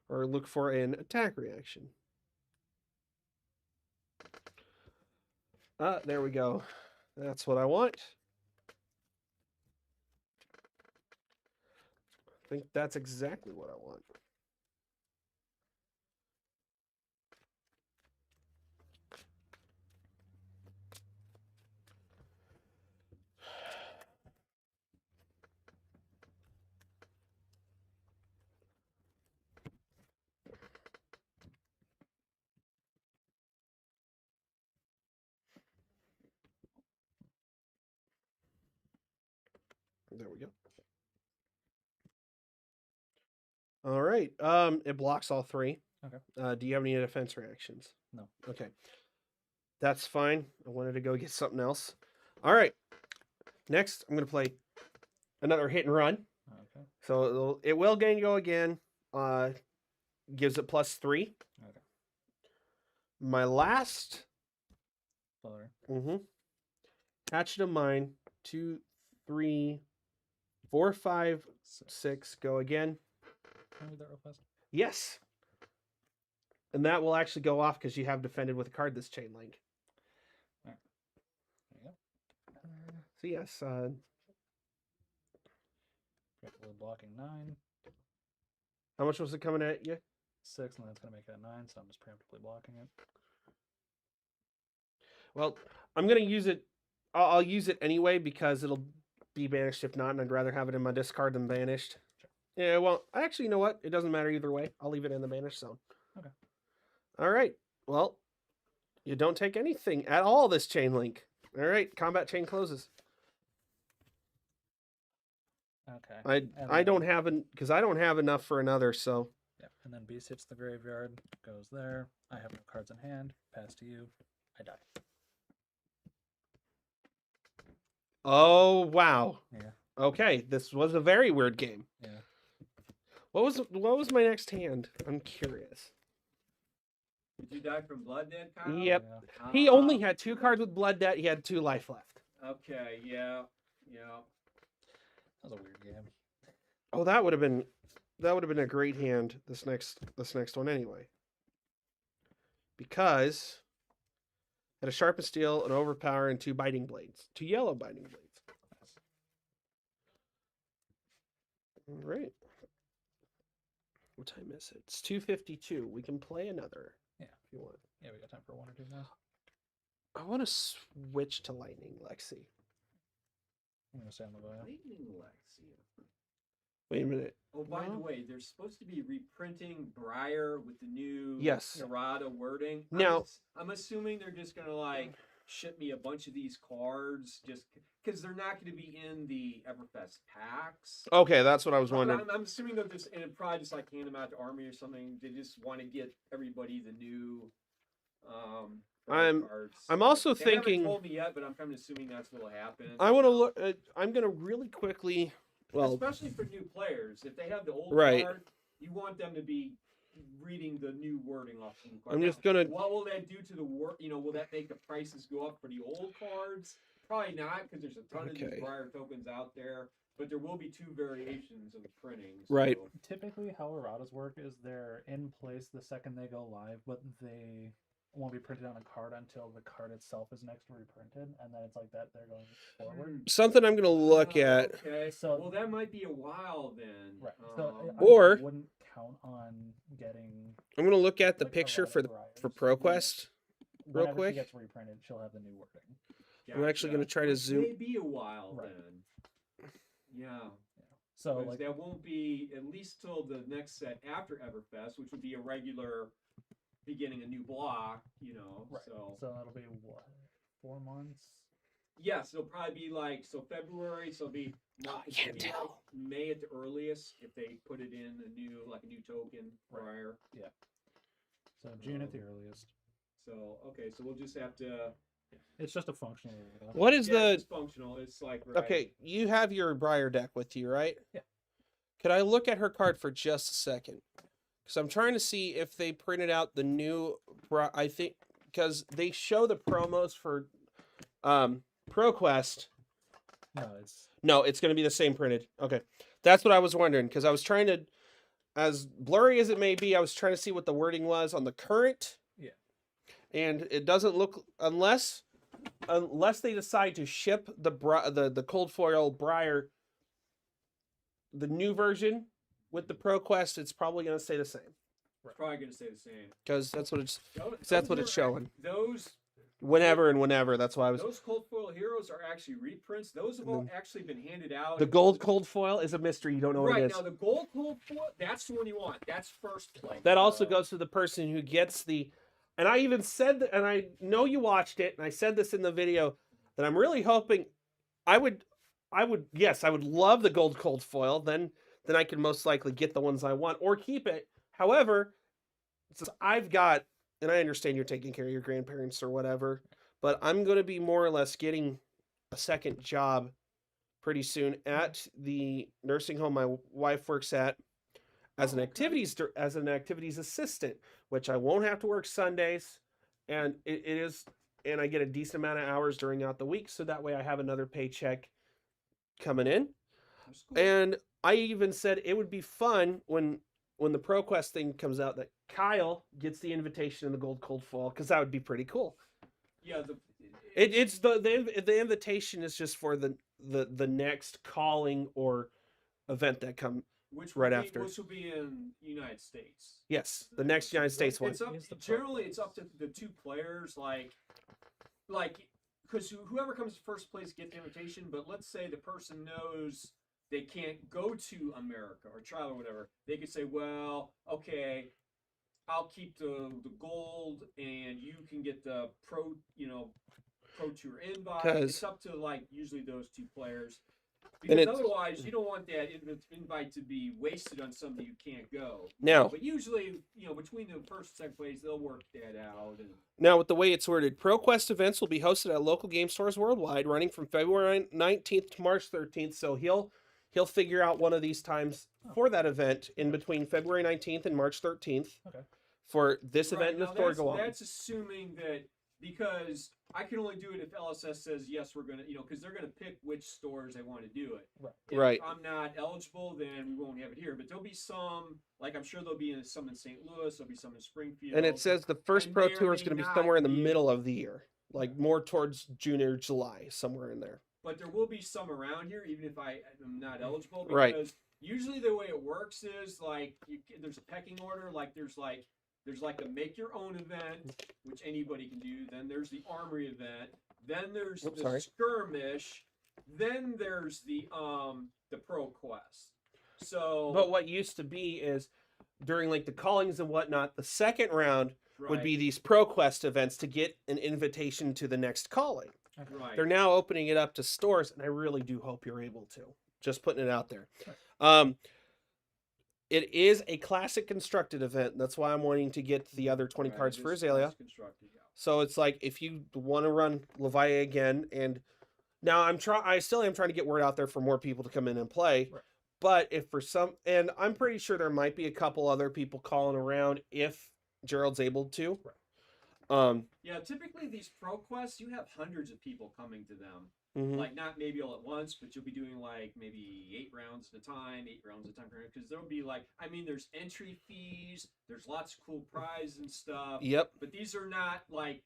Or look for an attack reaction. There we go. That's what I want. I think that's exactly what I want. There we go. All right. It blocks all 3. Okay. Do you have any defense reactions? No. Okay. That's fine. I wanted to go get something else. All right. Next, I'm going to play another hit and run. Okay. So it will gain go again. Gives it +3. Okay. My last. Sorry. Hatchet of Mine. 2, 3, 4, 5, 6. Go again. Can I read that real fast? Yes. And that will actually go off because you have defended with a card this chain link. All right. There you go. So yes. Preemptively blocking 9. How much was it coming at you? 6, and then it's going to make it a 9, so I'm just preemptively blocking it. Well, I'm going to use it. I'll use it anyway because be banished if not, and I'd rather have it in my discard than banished. Yeah, well, actually, you know what? It doesn't matter either way. I'll leave it in the banished zone. Okay. All right. Well, you don't take anything at all this chain link. All right, combat chain closes. Okay. I don't have because I don't have enough for another, so Yeah, and then beast hits the graveyard, goes there. I have no cards in hand. Pass to you. I die. oh wow. Yeah. Okay, this was a very weird game. Yeah. What was my next hand? I'm curious. Did you die from Blood Dead, Kyle? Yep. Yeah. He only had 2 cards with Blood Debt. He had 2 life left. Okay, yeah. That was a weird game. Oh, that would have been a great hand this next one anyway. Because it had a Sharpened Steel, an Overpower, and 2 Biting Blades. 2 yellow Biting Blades. All right. What time is it? It's 2:52. We can play another. Yeah. If you want. Yeah, we got time for 1 or 2 more. I want to switch to Lightning Lexi. I'm gonna stay on the bio. Lightning Lexia. Wait a minute. Oh, by the No. way, they're supposed to be reprinting Briar with the new Yes. errata wording. Now- I'm assuming they're just gonna like ship me a bunch of these cards just because they're not going to be in the Everfest packs. Okay, that's what I was wondering. I'm assuming they'll just and probably just like hand them out to Armory or something. They just want to get everybody the new. Cards. I'm also They thinking. haven't told me yet, but I'm kind of assuming that's what'll happen. I want to look. I'm gonna really quickly. Well, especially for new players, if they have the old Right. card, you want them to be reading the new wording off the new card. I'm Now, just gonna. what will that do to the work? Will that make the prices go up for the old cards? Probably not, because there's a ton of Okay. these Briar tokens out there. But there will be 2 variations of the printing. Right. So. Typically, how erratas work is they're in place the second they go live, but they won't be printed on a card until the card itself is next reprinted, and then it's like that they're going forward. Something I'm gonna look at. Okay. So- Well, that might be a while then. Right. So I Or- wouldn't count on getting. I'm gonna look at the like, picture errata for Briars. ProQuest. Whenever quick. she gets reprinted, she'll have the new wording. I'm actually gonna try to zoom. Maybe a while Right. then. Yeah. So Because like that won't be at least till the next set after Everfest, which would be a regular beginning a new block, right. So So that'll be what, 4 months? yes, it'll probably be like February, so it'll be I it'll can't be like tell. May at the earliest if they put it in a new token prior. So June at the earliest. So okay, so we'll just have to. It's just a functional errata. What is It's functional. It's like right. Okay, you have your Briar deck with you, right? Yeah. Could I look at her card for just a second? Because I'm trying to see if they printed out the new. I think because they show the promos for ProQuest. No, it's going to be the same printed. Okay, that's what I was wondering because I was trying to, as blurry as it may be, I was trying to see what the wording was on the current. Yeah. And it doesn't look unless they decide to ship the cold foil Briar, the new version with the ProQuest, it's probably going to stay the same It's probably gonna stay the same. because that's what it's Those showing. Those Whenever. That's why I was. Those cold foil heroes are actually reprints. Those have all actually been handed out. The gold cold foil is a mystery. You don't know what Right it is. now, the gold cold foil, that's the one you want. That's first place. That also goes to the person who gets the. And I even said, and I know you watched it, and I said this in the video, that I'm really hoping, I would love the gold cold foil. Then I can most likely get the ones I want or keep it. However, since I've got, and I understand you're taking care of your grandparents or whatever, but I'm going to be more or less getting a second job pretty soon at the nursing home my wife works at as an activities assistant, which I won't have to work Sundays, and it is, and I get a decent amount of hours during out the week, so that way I have another paycheck coming in. That's cool. And I even said it would be fun when the ProQuest thing comes out that Kyle gets the invitation in the gold cold foil, because that would be pretty cool. Yeah, It's the invitation is just for the next calling or event that come. which right will be, after. which will be in United States. Yes, the next United States one. It's up. Is the Generally, it's up to the 2 players. Like because whoever comes first place gets the invitation. But let's say the person knows they can't go to America or trial or whatever. They could say, well, okay, I'll keep the gold, and you can get the pro tour invite. 'Cause- It's up to like usually those two players. And Because it's- otherwise, you don't want that invite to be wasted on somebody who can't go. Now- but usually, between the first and second place, they'll work that out. And Now, with the way it's worded, ProQuest events will be hosted at local game stores worldwide, running from February 19th to March 13th. So he'll figure out one of these times for that event in between February 19th and March 13th. Okay. For this Right, event and now the store that's, go on. that's assuming that, because I can only do it if LSS says yes, we're gonna, because they're gonna pick which stores they want to do it. Right. If Right. I'm not eligible, then we won't have it here. But there'll be some, like I'm sure there'll be some in St. Louis. There'll be some in Springfield. And it says the first I Pro may or Tour is may going to be not somewhere in the be middle of the year, like more towards June or July, somewhere in there. But there will be some around here, even if I am not eligible. Because Right. usually the way it works is like there's a pecking order. Like there's like a make your own event, which anybody can do. Then there's the Armory event. Then there's Oops, the sorry. skirmish. Then there's the Pro Quest. So, But what used to be is during like the callings and whatnot, the second round would be these ProQuest events to get an invitation to the next calling. right. They're now opening it up to stores, and I really do hope you're able to. Just putting it out there. It is a classic constructed event. That's why I'm wanting to get the other 20 Right, cards it for is Azalea. constructed, yeah. So it's like if you want to run Leviah again, and now I still am trying to get word out there for more people to come in and play. Right. But if for some, and I'm pretty sure there might be a couple other people calling around if Gerald's able to. Right. Yeah, typically these Pro Quests, you have hundreds of people coming to them. Mhm. Like not maybe all at once, but you'll be doing like maybe 8 rounds at a time, because there'll be like, there's entry fees, there's lots of cool prizes and stuff. Yep. But these are not like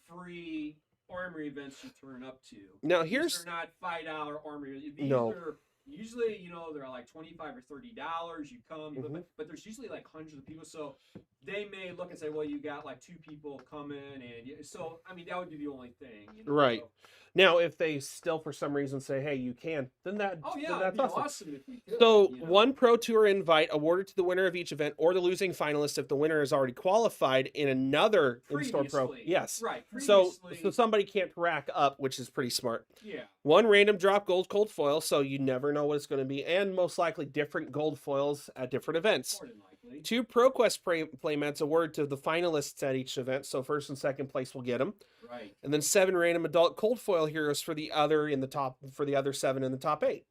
free Armory events you turn up to. Now These here's are not $5 Armory. These No. are usually, they're like $25 or $30. You come, Mhm. but there's usually like hundreds of people, so they may look and say, well, you got like 2 people coming, and so that would be the only thing. Right. So, now if they still for some reason say, hey, you can, then oh then yeah, that's it'd be awesome. awesome if we could. So one Pro Tour invite awarded to the winner of each event or the losing finalist if the winner is already qualified in another in-store pro. Previously. Yes. Right. So Previously, somebody can't rack up, which is pretty smart. yeah. One random drop gold cold foil, so you never know what it's going to be, and most likely different gold foils at different events. More than likely. 2 ProQuest playmats awarded to the finalists at each event, so first and second place will get them. Right. And then 7 random adult cold foil heroes for the other 7 in the top 8.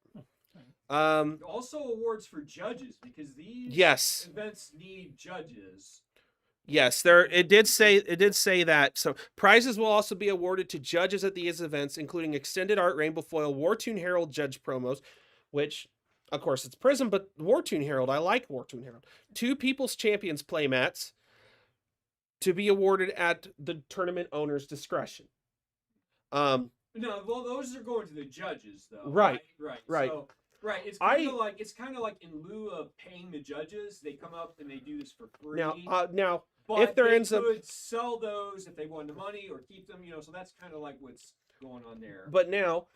Also awards for judges, because these Yes. events need judges. Yes, it did say that. So prizes will also be awarded to judges at these events, including extended art Rainbow Foil Wartoon Herald judge promos, which of course it's Prism, but Wartoon Herald, I like Wartoon Herald. 2 People's Champions playmats to be awarded at the tournament owner's discretion. No, well, those are going to the judges, though. Right. Right. So, right. It's kind of like in lieu of paying the judges, they come up and they do this for free. Now but if there they ends up could sell those if they won the money or keep them. So that's kind of like what's going on there. but now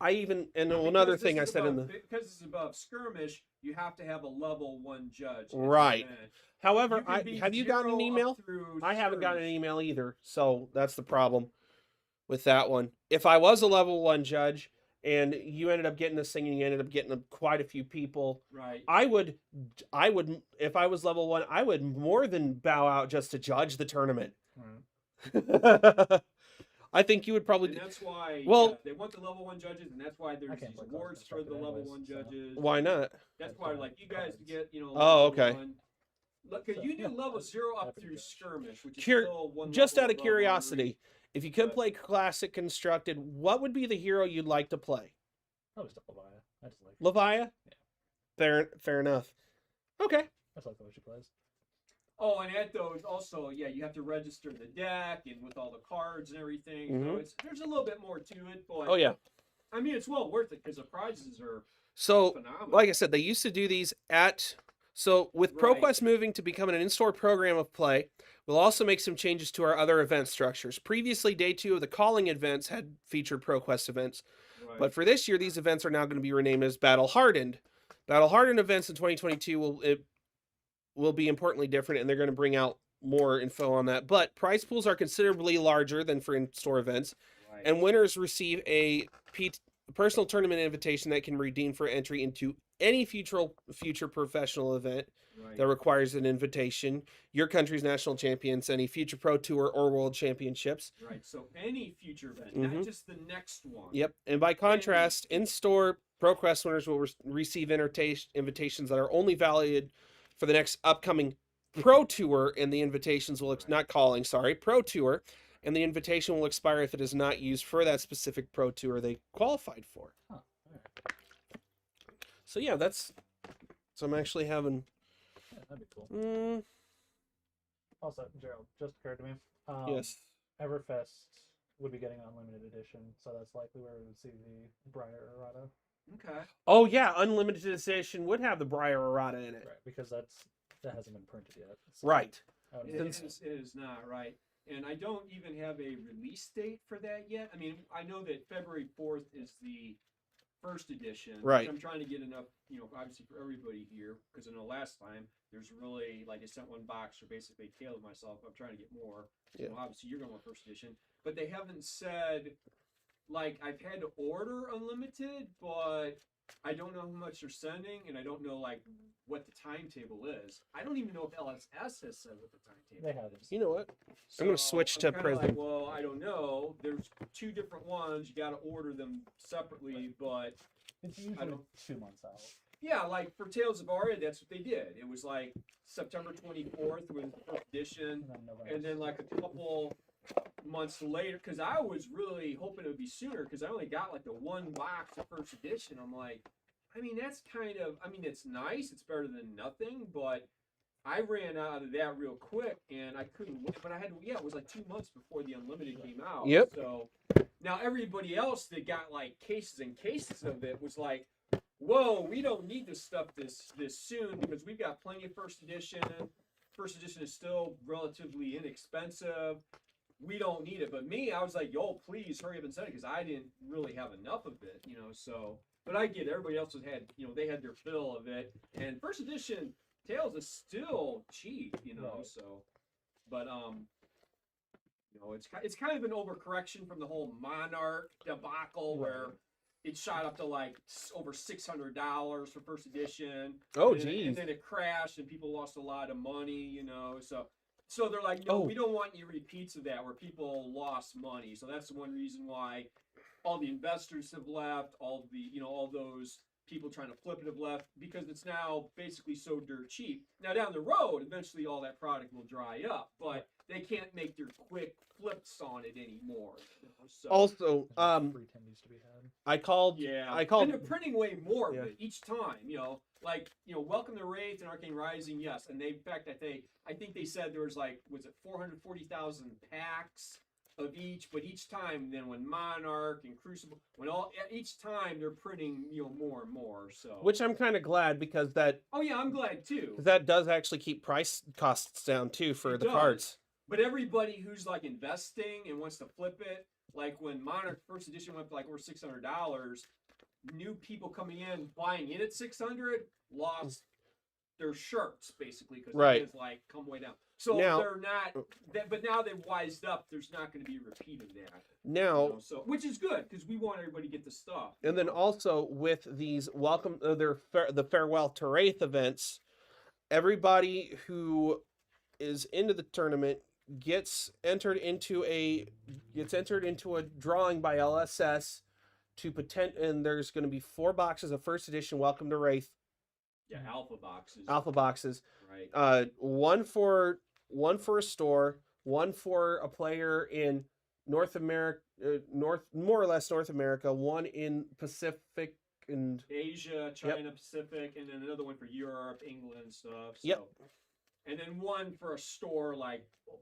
another thing I said because this is above skirmish, you have to have a level 1 judge. at the Right. event. However, You can be have you gotten an 0 up email? through I haven't gotten an skirmish. email either, so that's the problem with that one. If I was a level 1 judge and you ended up getting this thing and you ended up getting quite a few people, Right. I would, if I was level 1, I would more than bow out just to judge the tournament. I think you would probably. And that's why they want the level 1 judges, and that's why there's can't these play awards for the level 1 judges. Why not? That's why, like, you guys get, Oh, level okay. 1. Look, because you do level 0 up through skirmish, which is Cur- still one Just level out of above curiosity, if you could but- play classic constructed, what would be the hero you'd like to play? Probably still Leviah. I just like. Leviah? Fair enough. Okay. That's like the way she plays. Oh, and at those also, you have to register the deck and with all the cards and everything. So Mhm. there's a little bit more to it, but Oh yeah. it's well worth it because the prizes are So, phenomenal. like I said, they used to do these at So with Right. ProQuest moving to becoming an in-store program of play, we'll also make some changes to our other event structures. Previously, day 2 of the calling events had featured ProQuest events, Right. but for this year, these events are now going to be renamed as Battle Hardened. Battle Hardened events in 2022 will be importantly different, and they're going to bring out more info on that. But prize pools are considerably larger than for in-store events, Right. and winners receive a personal tournament invitation that can redeem for entry into any future professional event Right. that requires an invitation, your country's national champions, any future pro tour or world championships. Right. So any future event, Mhm. not just the next one. Yep. And by contrast, in-store ProQuest winners will receive invitations that are only valid for the next upcoming pro tour, and the invitations will pro tour, and the invitation will expire if it is not used for that specific pro tour they qualified for. Huh. Alright. So yeah, so I'm actually having. Yeah, that'd be cool. Also, Gerald, just occurred to me. Yes. Everfest would be getting an unlimited edition, so that's likely where we would see the Briar Errata. Okay. Oh yeah, unlimited edition would have the Briar Errata in it. Right, because that hasn't been printed yet. So Right. I would It imagine- is not right, and I don't even have a release date for that yet. I mean, I know that February 4th is the first edition. which Right. I'm trying to get enough, obviously for everybody here, because I know last time there's really I sent one box for basically tailored myself. I'm trying to get more. Yeah. Obviously you're going to want first edition, but they haven't said I've had to order unlimited, but I don't know how much they're sending, and I don't know what the timetable is. I don't even know if LSS has said what the timetable They haven't. You know what? I'm gonna switch to I'm kinda Prism. well, I don't know. There's 2 different ones. You got to order them separately, but It's usually don't- 2 months out. yeah, for Tales of Aria, that's what they did. It was September 24th was the first edition, And then November. and then a couple months later, because I was really hoping it would be sooner, because I only got the one box of first edition. I'm that's it's nice. It's better than nothing, but I ran out of that real quick, and I couldn't wait. But I had it was 2 months before the Unlimited came out. Yep. So now everybody else that got cases and cases of it was whoa, we don't need this stuff this soon, because we've got plenty of first edition. First edition is still relatively inexpensive. We don't need it. But me, I was yo, please hurry up and send it, because I didn't really have enough of it, so. But I get it. Everybody else they had their fill of it. And first edition Tales is still cheap, Right. so. But, it's kind of an overcorrection from the whole Monarch debacle, where it shot up to over $600 for first edition. Oh, and geez. and then it crashed, and people lost a lot of money, So they're no, we don't want any repeats of that where people lost money. So that's the one reason why all the investors have left, all those people trying to flip it have left, because it's now basically so dirt cheap. Now down the road, eventually all that product will dry up, but they can't make their quick flips on it anymore. So, Also, Free 10 used to be had. I called. yeah, I called. and they're printing way more of Yeah. it each time. Welcome to Wraith and Arcane Rising, yes, and in fact, I think they said there was was it 440,000 packs of each, but each time, then when Monarch and Crucible, each time they're printing more and more. So Which I'm kind of glad, because oh yeah, I'm glad too. that does actually keep price costs down too for It the does. cards. But everybody who's investing and wants to flip it, when Monarch first edition went for over $600, new people coming in buying it at 600 lost their shirts basically, because Right. it's come way down. So Now- they're not. But now they've wised up. There's not going to be a repeat of that. Now, So which is good, because we want everybody to get the stuff. and then also with these the farewell to Wraith events, everybody who is into the tournament gets entered into a drawing by LSS and there's going to be 4 boxes of first edition Welcome to Wraith Yeah, alpha boxes. alpha boxes. Right. One for a store, one for a player in North America, more or less North America, one in Pacific and Asia, China, Pacific, and then another one for Europe, England, and stuff. So. Yep. And then one for a store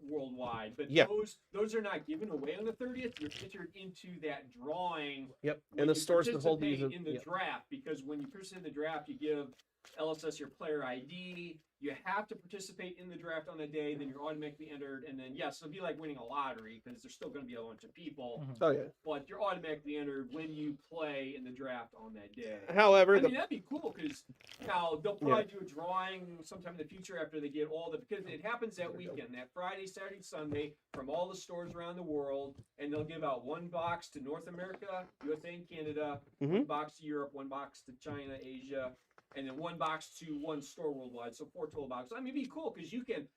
worldwide. But Yeah. those are not given away on the 30th. You're entered into that drawing. Yep. when And the you stores that hold these. participate in the Yep. draft, because when you participate in the draft, you give LSS your player ID. You have to participate in the draft on the day, then you're automatically entered. And then, yes, it'll be like winning a lottery because there's still going to be a bunch of people, Mhm. Oh yeah. but you're automatically entered when you play in the draft on that day. However, I the mean, that'd be cool because now they'll probably do a drawing sometime in the future after they get all the, because it happens that weekend, that Friday, Saturday, Sunday, from all the stores around the world, and they'll give out one box to North America, USA, and Canada, one box to Europe, one box to China, Asia, and then one box to one store worldwide. So 4 total boxes. I mean, it'd be cool because you can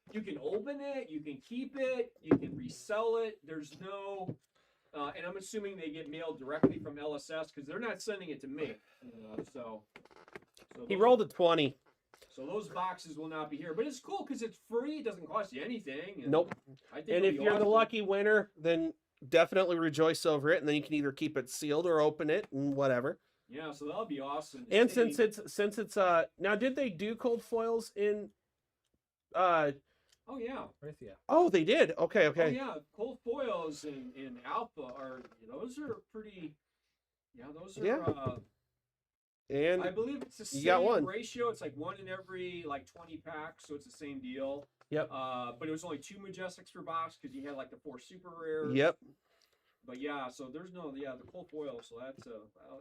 open it, you can keep it, you can resell it. There's no. And I'm assuming they get mailed directly from LSS because they're not sending it to me. So he those- rolled a 20. So those boxes will not be here, but it's cool because it's free. It doesn't cost you anything. And Nope. I think And it'll if be you're the awesome. lucky winner, then definitely rejoice over it, and then you can either keep it sealed or open it and whatever. Yeah, so that'll be awesome. to And see. since it's now, did they do cold foils in Oh yeah. Raytheon. Oh, they did. Okay, Oh okay. yeah. Cold foils in Alpha are, those are pretty. Yeah, those are. Yeah. And I believe it's the you got same one. ratio. It's like 1 in every 20 packs, so it's the same deal. Yep. But it was only 2 Majestics per box because you had like the 4 super rares. Yep. But yeah, so there's the cold foil, so that's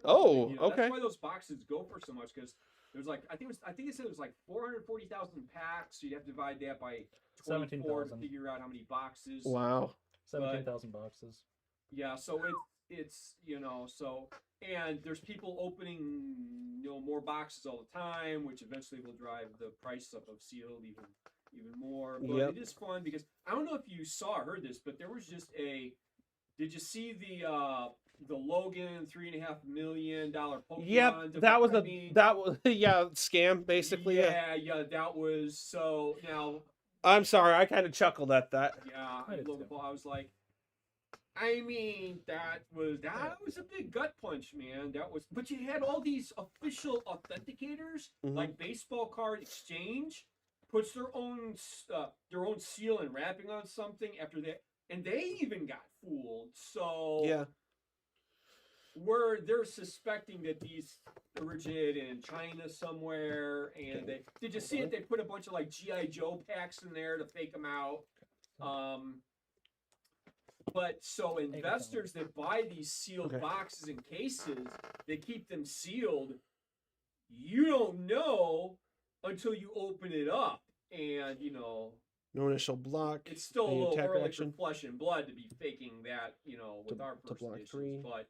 Oh, okay. That's why those boxes go for so much because there's like I think they said it was like 440,000 packs, so you'd have to divide that by 24 to 17,000. figure out how many boxes. Wow. 17,000 boxes. Yeah, so it's so, and there's people opening more boxes all the time, which eventually will drive the price up of sealed even more. But Yep. it is fun because I don't know if you saw or heard this, but there was just did you see the Logan $3.5 million Pokemon? Yep. That was I mean, scam basically. yeah, that was so now. I'm sorry, I kind of chuckled at that. Yeah, I did Logan too. Paul, I was like, I mean, that was a big gut punch, man. That was, but you had all these official authenticators, Mhm. like Baseball Card Exchange puts their own seal and wrapping on something after that, and they even got fooled. So Yeah. they're suspecting that these originated in China somewhere, and did you see it? They put a bunch of like GI Joe packs in there to fake them out. But so investors that buy these sealed boxes and cases, they keep them sealed. You don't know until you open it up, and No initial block. it's still a any little attack early reaction. for Flesh and Blood to be faking that, with our to first block editions. 3. But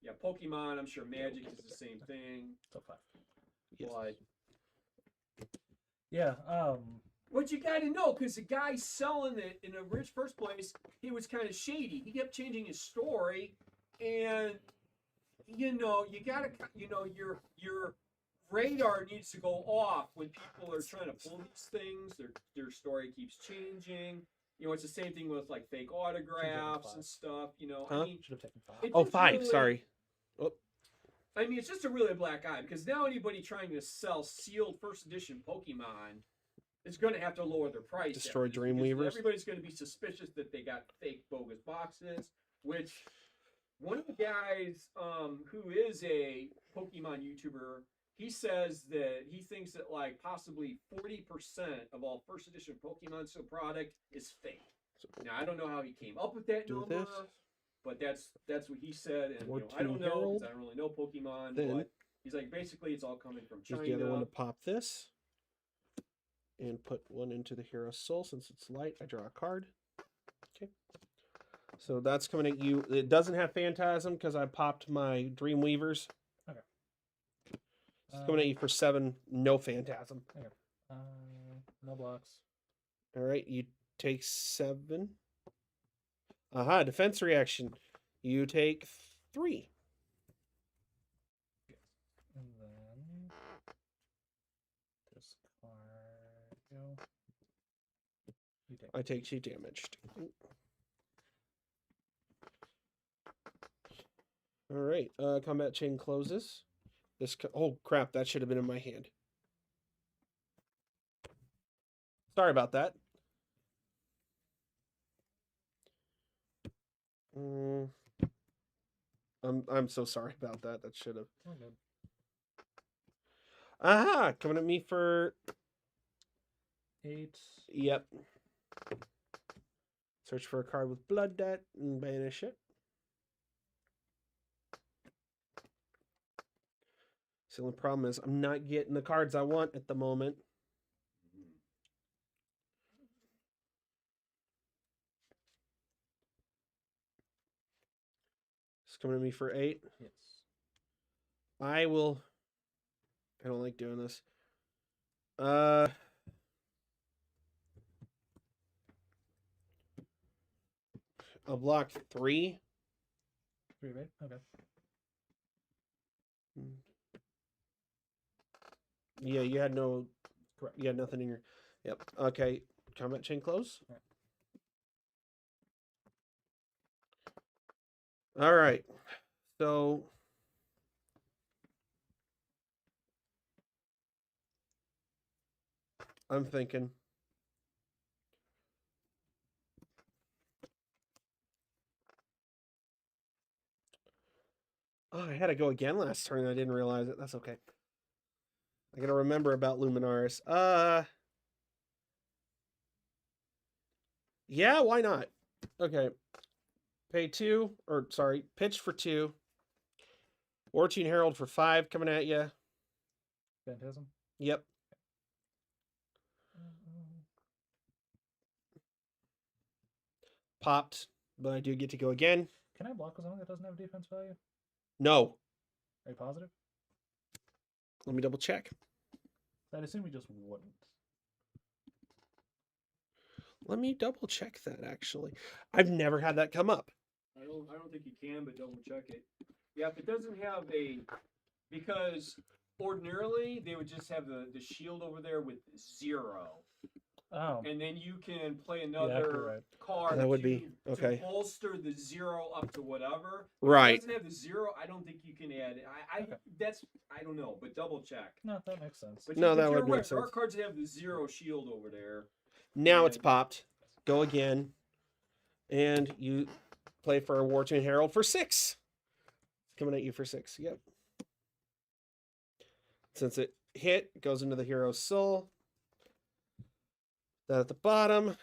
yeah, Pokemon, I'm sure Magic is the same thing. So 5. Yes. But Yeah. what you got to know, because the guy selling it in the first place, he was kind of shady. He kept changing his story, and you gotta, your radar needs to go off when people are trying to pull these things. Their story keeps changing. It's the same thing with like fake autographs and stuff. Huh? I mean, Should have taken 5. it Oh, just 5. really- Sorry. I mean, it's just a really black eye because now anybody trying to sell sealed first edition Pokemon is going to have to lower their price. Destroy after this, because Dreamweavers. Everybody's going to be suspicious that they got fake bogus boxes. Which one of the guys who is a Pokemon YouTuber, he says that he thinks that like possibly 40% of all first edition Pokemon product is fake. Now I don't know how he came up with that Do number. this. But that's what he said, and Or I don't Team know Herald. because I don't really know Pokemon. Then- but he's like, basically, it's all coming from Use China. the other one to pop this. And put one into the Hero Soul. Since it's light, I draw a card. Okay. So that's coming at you. It doesn't have Phantasm because I popped my Dreamweavers. Okay. It's coming at you for 7. No Phantasm. No blocks. All right. You take 7. Aha. Defense reaction. You take 3. And then discard you. You take. I take 2 damage. All right. Combat chain closes. Oh crap! That should have been in my hand. Sorry about that. I'm so sorry about that. That should have. Oh, good. Aha! Coming at me for 8. Yep. Search for a card with blood debt and banish it. So the only problem is I'm not getting the cards I want at the moment. It's coming at me for 8. Yes. I will. I don't like doing this. I'll block 3. 3 of 8. Okay. Yeah, you had no. Correct. You had nothing in your. Yep. Okay. Combat chain close. Right. All right. So. I'm thinking. Oh, I had to go again last turn. I didn't realize it. That's okay. I gotta remember about Luminaris. Yeah, why not? Okay. Pay 2, or sorry, pitch for 2. Wartune Herald for 5 coming at you. Phantasm. Yep. Popped, but I do get to go again. Can I block with something that doesn't have defense value? No. Are you positive? Let me double check. I'd assume you just wouldn't. Let me double check that, actually. I've never had that come up. I don't think you can, but double check it. Yeah, if it doesn't have a, because ordinarily they would just have the shield over there with 0, Oh. and then you can play you're another right. card That would be okay. to bolster the 0 up to whatever. If Right. it doesn't have the 0, I don't think you can add. Okay. That's I don't know, but double check. No, that makes sense. But No, that you're would make right. There are sense. cards that have the 0 shield over there. Now it's popped. Go again. And you play for a Wartune Herald for 6. It's coming at you for 6. Yep. Since it hit, it goes into the hero's soul. That at the bottom.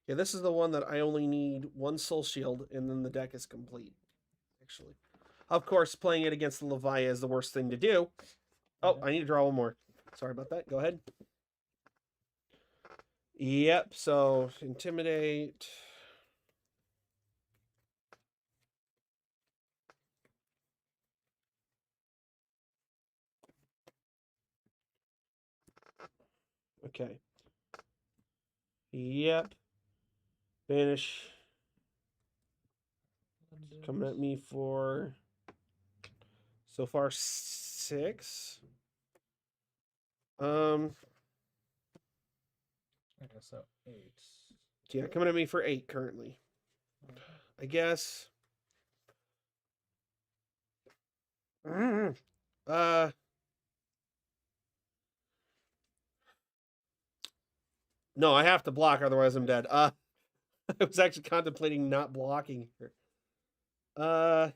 Yeah, this is the one that I only need 1 soul shield, and then the deck is complete. Actually. Of course, playing it against the Leviah is the worst thing to do. Oh, I need to draw one more. Sorry about that. Go ahead. Yep, so intimidate. Okay. Yep. Banish. Coming at me for so far 6. Okay, so 8. Yeah, coming at me for 8 currently. I guess. No, I have to block, otherwise I'm dead. I was actually contemplating not blocking here. No,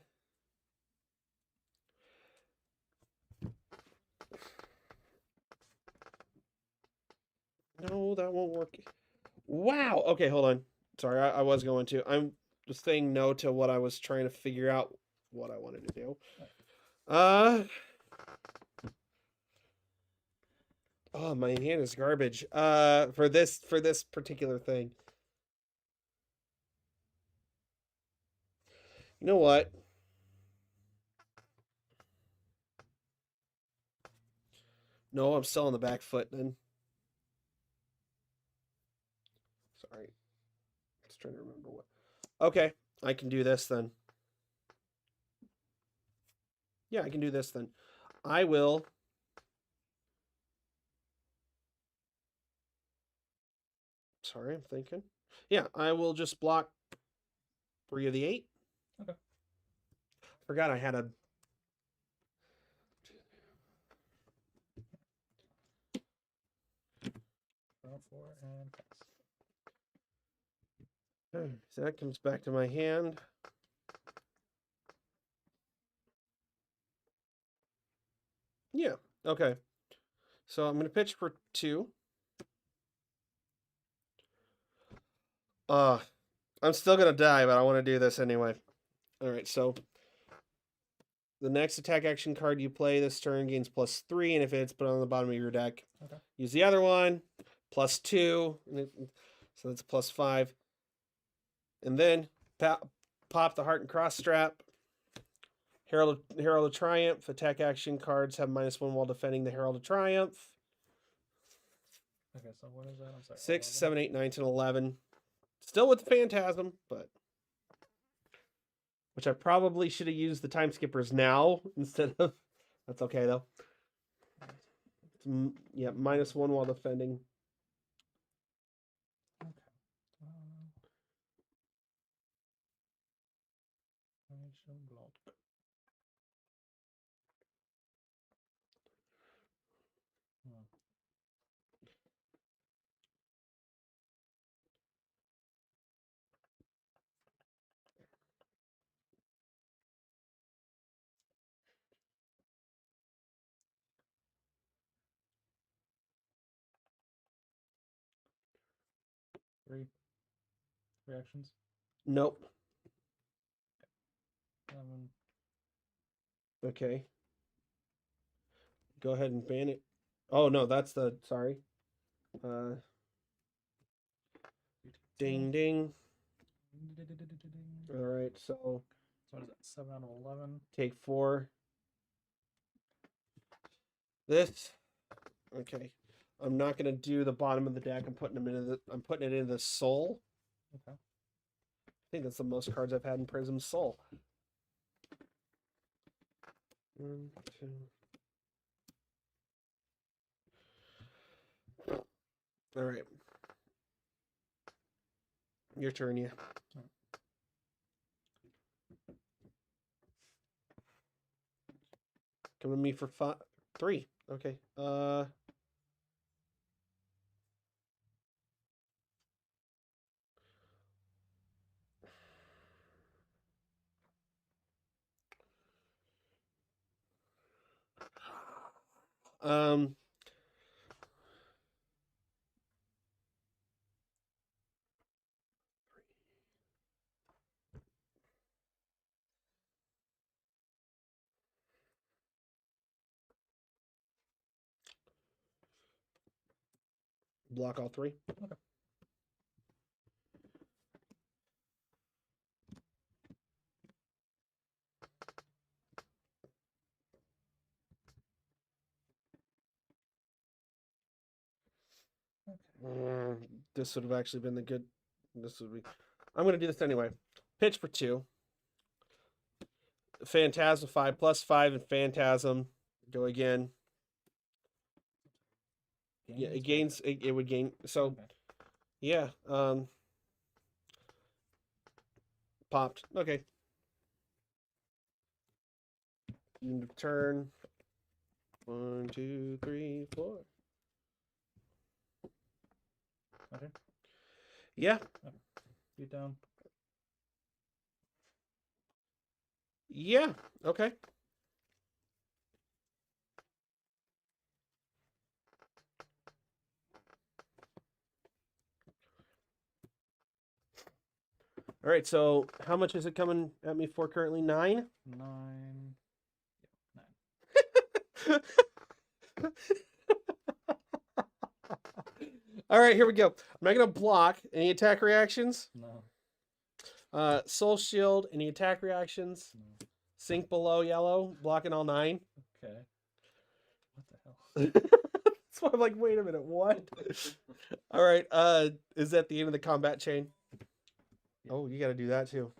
that won't work. Wow. Okay, hold on. Sorry, I was going to. I'm just saying no to what I was trying to figure out what I wanted to do. Oh, my hand is garbage. For this particular thing. You know what? No, I'm still on the back foot then. Sorry. Just trying to remember what. Okay, I can do this then. Yeah, I can do this then. I will. Sorry, I'm thinking. Yeah, I will just block 3 of the 8. Okay. Forgot I had a. Draw 4 and pass. Okay, so that comes back to my hand. Yeah, okay. So I'm going to pitch for 2. I'm still going to die, but I want to do this anyway. All right, so the next attack action card you play this turn gains +3, and if it's put on the bottom of your deck, Okay. use the other one, +2, so that's +5. And then pop the Heart and Cross Strap. Herald of Triumph. Attack action cards have -1 while defending the Herald of Triumph. Okay, so what is that? I'm sorry. 6, 11? 7, 8, 9, 10, 11. Still with the Phantasm, but which I probably should have used the Time Skippers now instead of. That's okay though. Yeah, -1 while defending. Okay. Block. Hmm. Three reactions. Nope. 7. Okay. Go ahead and ban it. Oh no, that's the sorry. Ding ding. All right, so So what is that? 7 out of 11. take 4. This. Okay. I'm not gonna do the bottom of the deck. I'm putting it into the Soul. Okay. I think that's the most cards I've had in Prism Soul. 1, 2. All right. Your turn, yeah. Come to me for 3. Okay. Um. Block all 3. Okay. This would have actually been the good. This would be. I'm going to do this anyway. Pitch for 2. Phantasm 5 +5 and Phantasm. Go again. Yeah, it gains. It would gain. So, Okay. yeah. Popped. Okay. Turn. 1, 2, 3, 4. Okay. Yeah. Beat down. Yeah. Okay. All right. So, how much is it coming at me for currently? 9. 9. All right, here we go. I'm not gonna block any attack reactions. No. Soul Shield, any attack reactions. No. Sink below yellow, blocking all 9. Okay. What the hell? So I'm like, wait a minute, what? All right. Is that the end of the combat chain? Yeah. Oh, you got to do that too.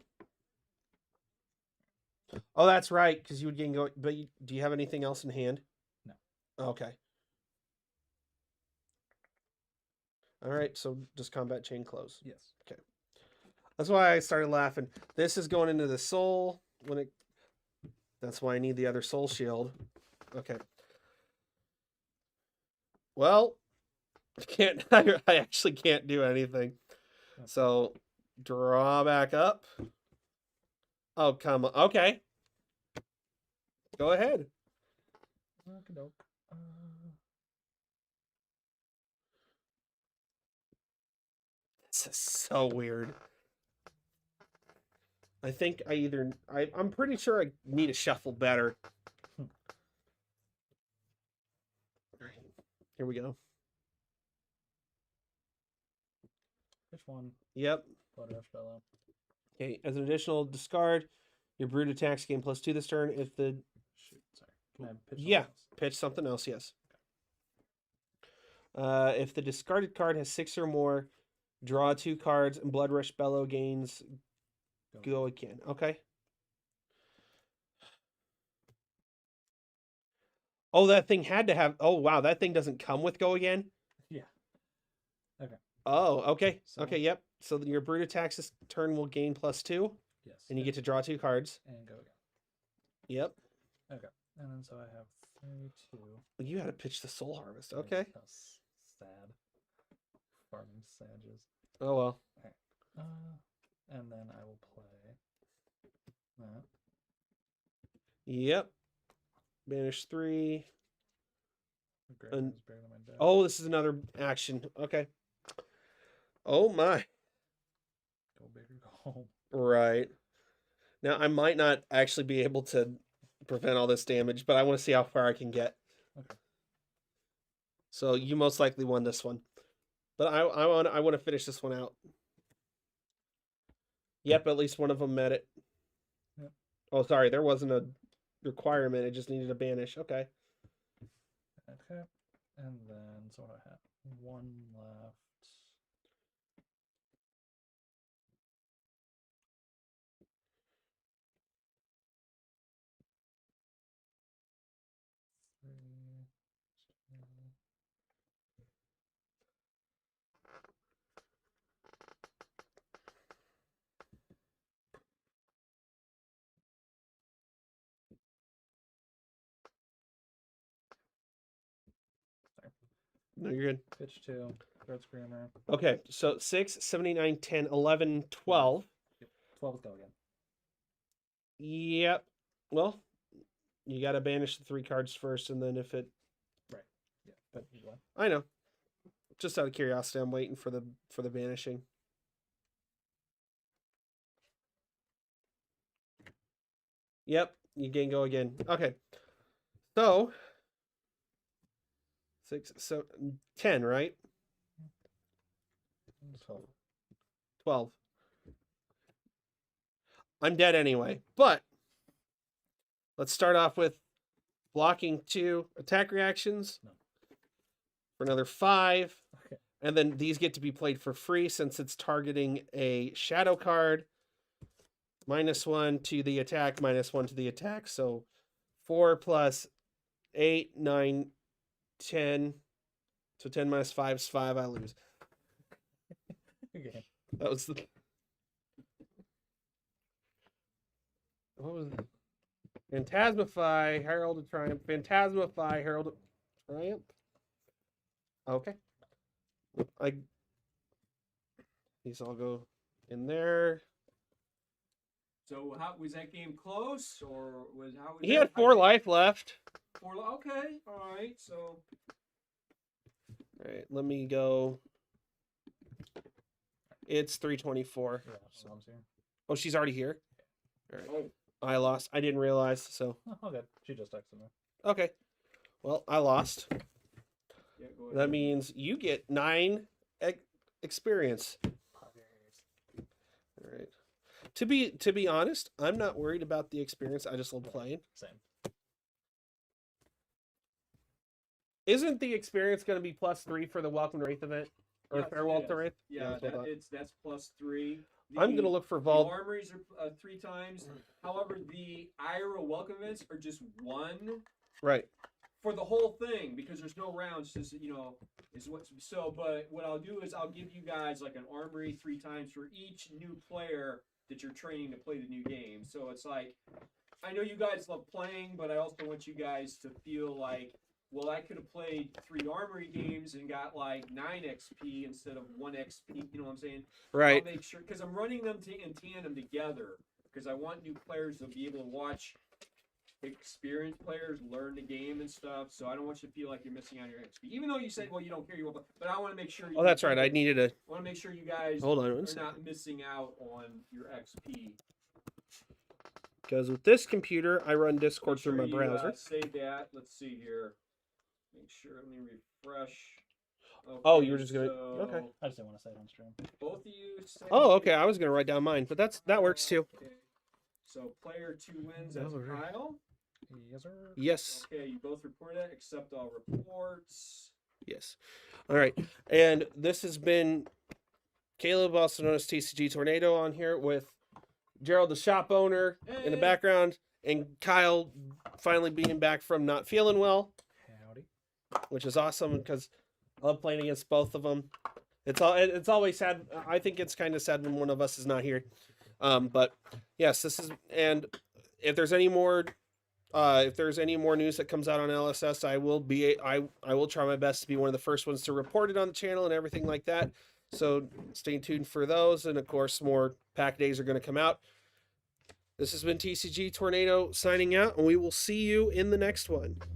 Oh, that's right, because you would gain go. But do you have anything else in hand? No. Okay. All right. So just combat chain close. Yes. Okay. That's why I started laughing. This is going into the soul when it. That's why I need the other soul shield. Okay. Well, I can't. I actually can't do anything. So Draw back up. Oh, come on. Okay. Go ahead. Okey-doke. This is so weird. I think I'm pretty sure I need to shuffle better. Alright, here we go. Which one? Yep. Blood Rush Bellow. Okay, as an additional discard, your brute attacks gain +2 this turn. If the Shoot, sorry. Can I pitch Yeah. something else? pitch something else, yes. If the discarded card has 6 or more, draw 2 cards, and Blood Rush Bellow gains go again. Okay. Oh, that thing had to have. Oh, wow, that thing doesn't come with go again. Yeah. Okay. Oh, okay. So- Okay, yep. So then your brute attacks this turn will gain +2, Yes. and you get to draw 2 cards. and go again. Yep. Okay. And then so I have 3, 2. You had to pitch the Soul Harvest. Okay. That's sad. Farming savages. Oh well. And then I will play that. Yep. Banish 3. The graveyard is bigger than my deck. Oh, this is another action. Okay. Oh my. Go big or go home. Right. Now I might not actually be able to prevent all this damage, but I want to see how far I can get. Okay. So you most likely won this one, but I want to finish this one out. Yep, at least one of them met it. Yep. Oh, sorry, there wasn't a requirement. It just needed a banish. Okay. Okay. And then so what do I have? 1 left. Three, 2. No, you're good. Pitch 2. Throat Screamer. Okay, so 6, 7, 8, 9, 10, 11, 12. 12 go again. Yep. Well, you got to banish the 3 cards first, and then if it... Right. Yeah. But you won. I know. Just out of curiosity, I'm waiting for the banishing. Yep, you can go again. Okay. So 6, 7, 10, right? 12. 12. I'm dead anyway, but let's start off with blocking 2 attack reactions No. for another 5. Okay. And then these get to be played for free since it's targeting a shadow card. -1 to the attack, -1 to the attack. So 4 plus 8, 9, 10. So 10 minus 5 is 5. I lose. Okay. That was the... What was it? Phantasmify, Herald of Triumph. Phantasmify, Herald of Triumph. Okay. These all go in there. So how was that game close, or was how? Was He that, had 4 life left. 4. Okay, all right. So All right, let me go. It's 324. Yeah, so Mom's here. Oh, she's already here? All right. oh, I lost. I didn't realize, so. Oh, good. She just texted me. Okay. Well, I lost. yeah, go ahead. That means you get 9 experience. All right. To be honest, I'm not worried about the experience. I just love playing. Same. Isn't the experience going to be +3 for the Welcome to Wraith event? Or Yes, Farewell it to is. Wraith? Yeah, that's what I thought. that's +3. I'm going to look for The Vault. armories are 3 times. However, the IRA welcome events are just 1 Right. for the whole thing because there's no rounds. Just is what. So, but what I'll do is I'll give you guys like an armory 3 times for each new player that you're training to play the new game. So it's like I know you guys love playing, but I also want you guys to feel like well, I could have played 3 Armory games and got like 9 XP instead of 1 XP. You know what I'm saying? Right. I'll make sure, because I'm running them in tandem together, because I want new players to be able to watch experienced players learn the game and stuff. So I don't want you to feel like you're missing out on your XP, even though you said, well, you don't care, you won't. But I want to make sure. Oh, that's right. I needed a. I want to make sure you guys Hold on are one second. not missing out on your XP. Because with this computer, I run Discord Make sure through my you, browser. save that. Let's see here. Make sure. Let me refresh. Okay, Oh, you were just gonna. so Okay. I just didn't want to say it on stream. Both of you. Oh, okay. I was gonna write down mine, but that works too. Okay. So player 2 wins as Alright. Kyle. Yes, sir. Yes. Okay, you both reported that. Accept all reports. Yes. All right. And this has been Caleb, also known as TCG Tornado, on here with Gerald, the shop owner, in the Hey. background, and Kyle finally being back from not feeling well, Howdy. which is awesome because I love playing against both of them. It's always sad. I think it's kind of sad when one of us is not here. But yes, this is, and if there's any more news that comes out on LSS, I will try my best to be one of the first ones to report it on the channel and everything like that. So stay tuned for those, and of course more pack days are going to come out. This has been TCG Tornado signing out, and we will see you in the next one.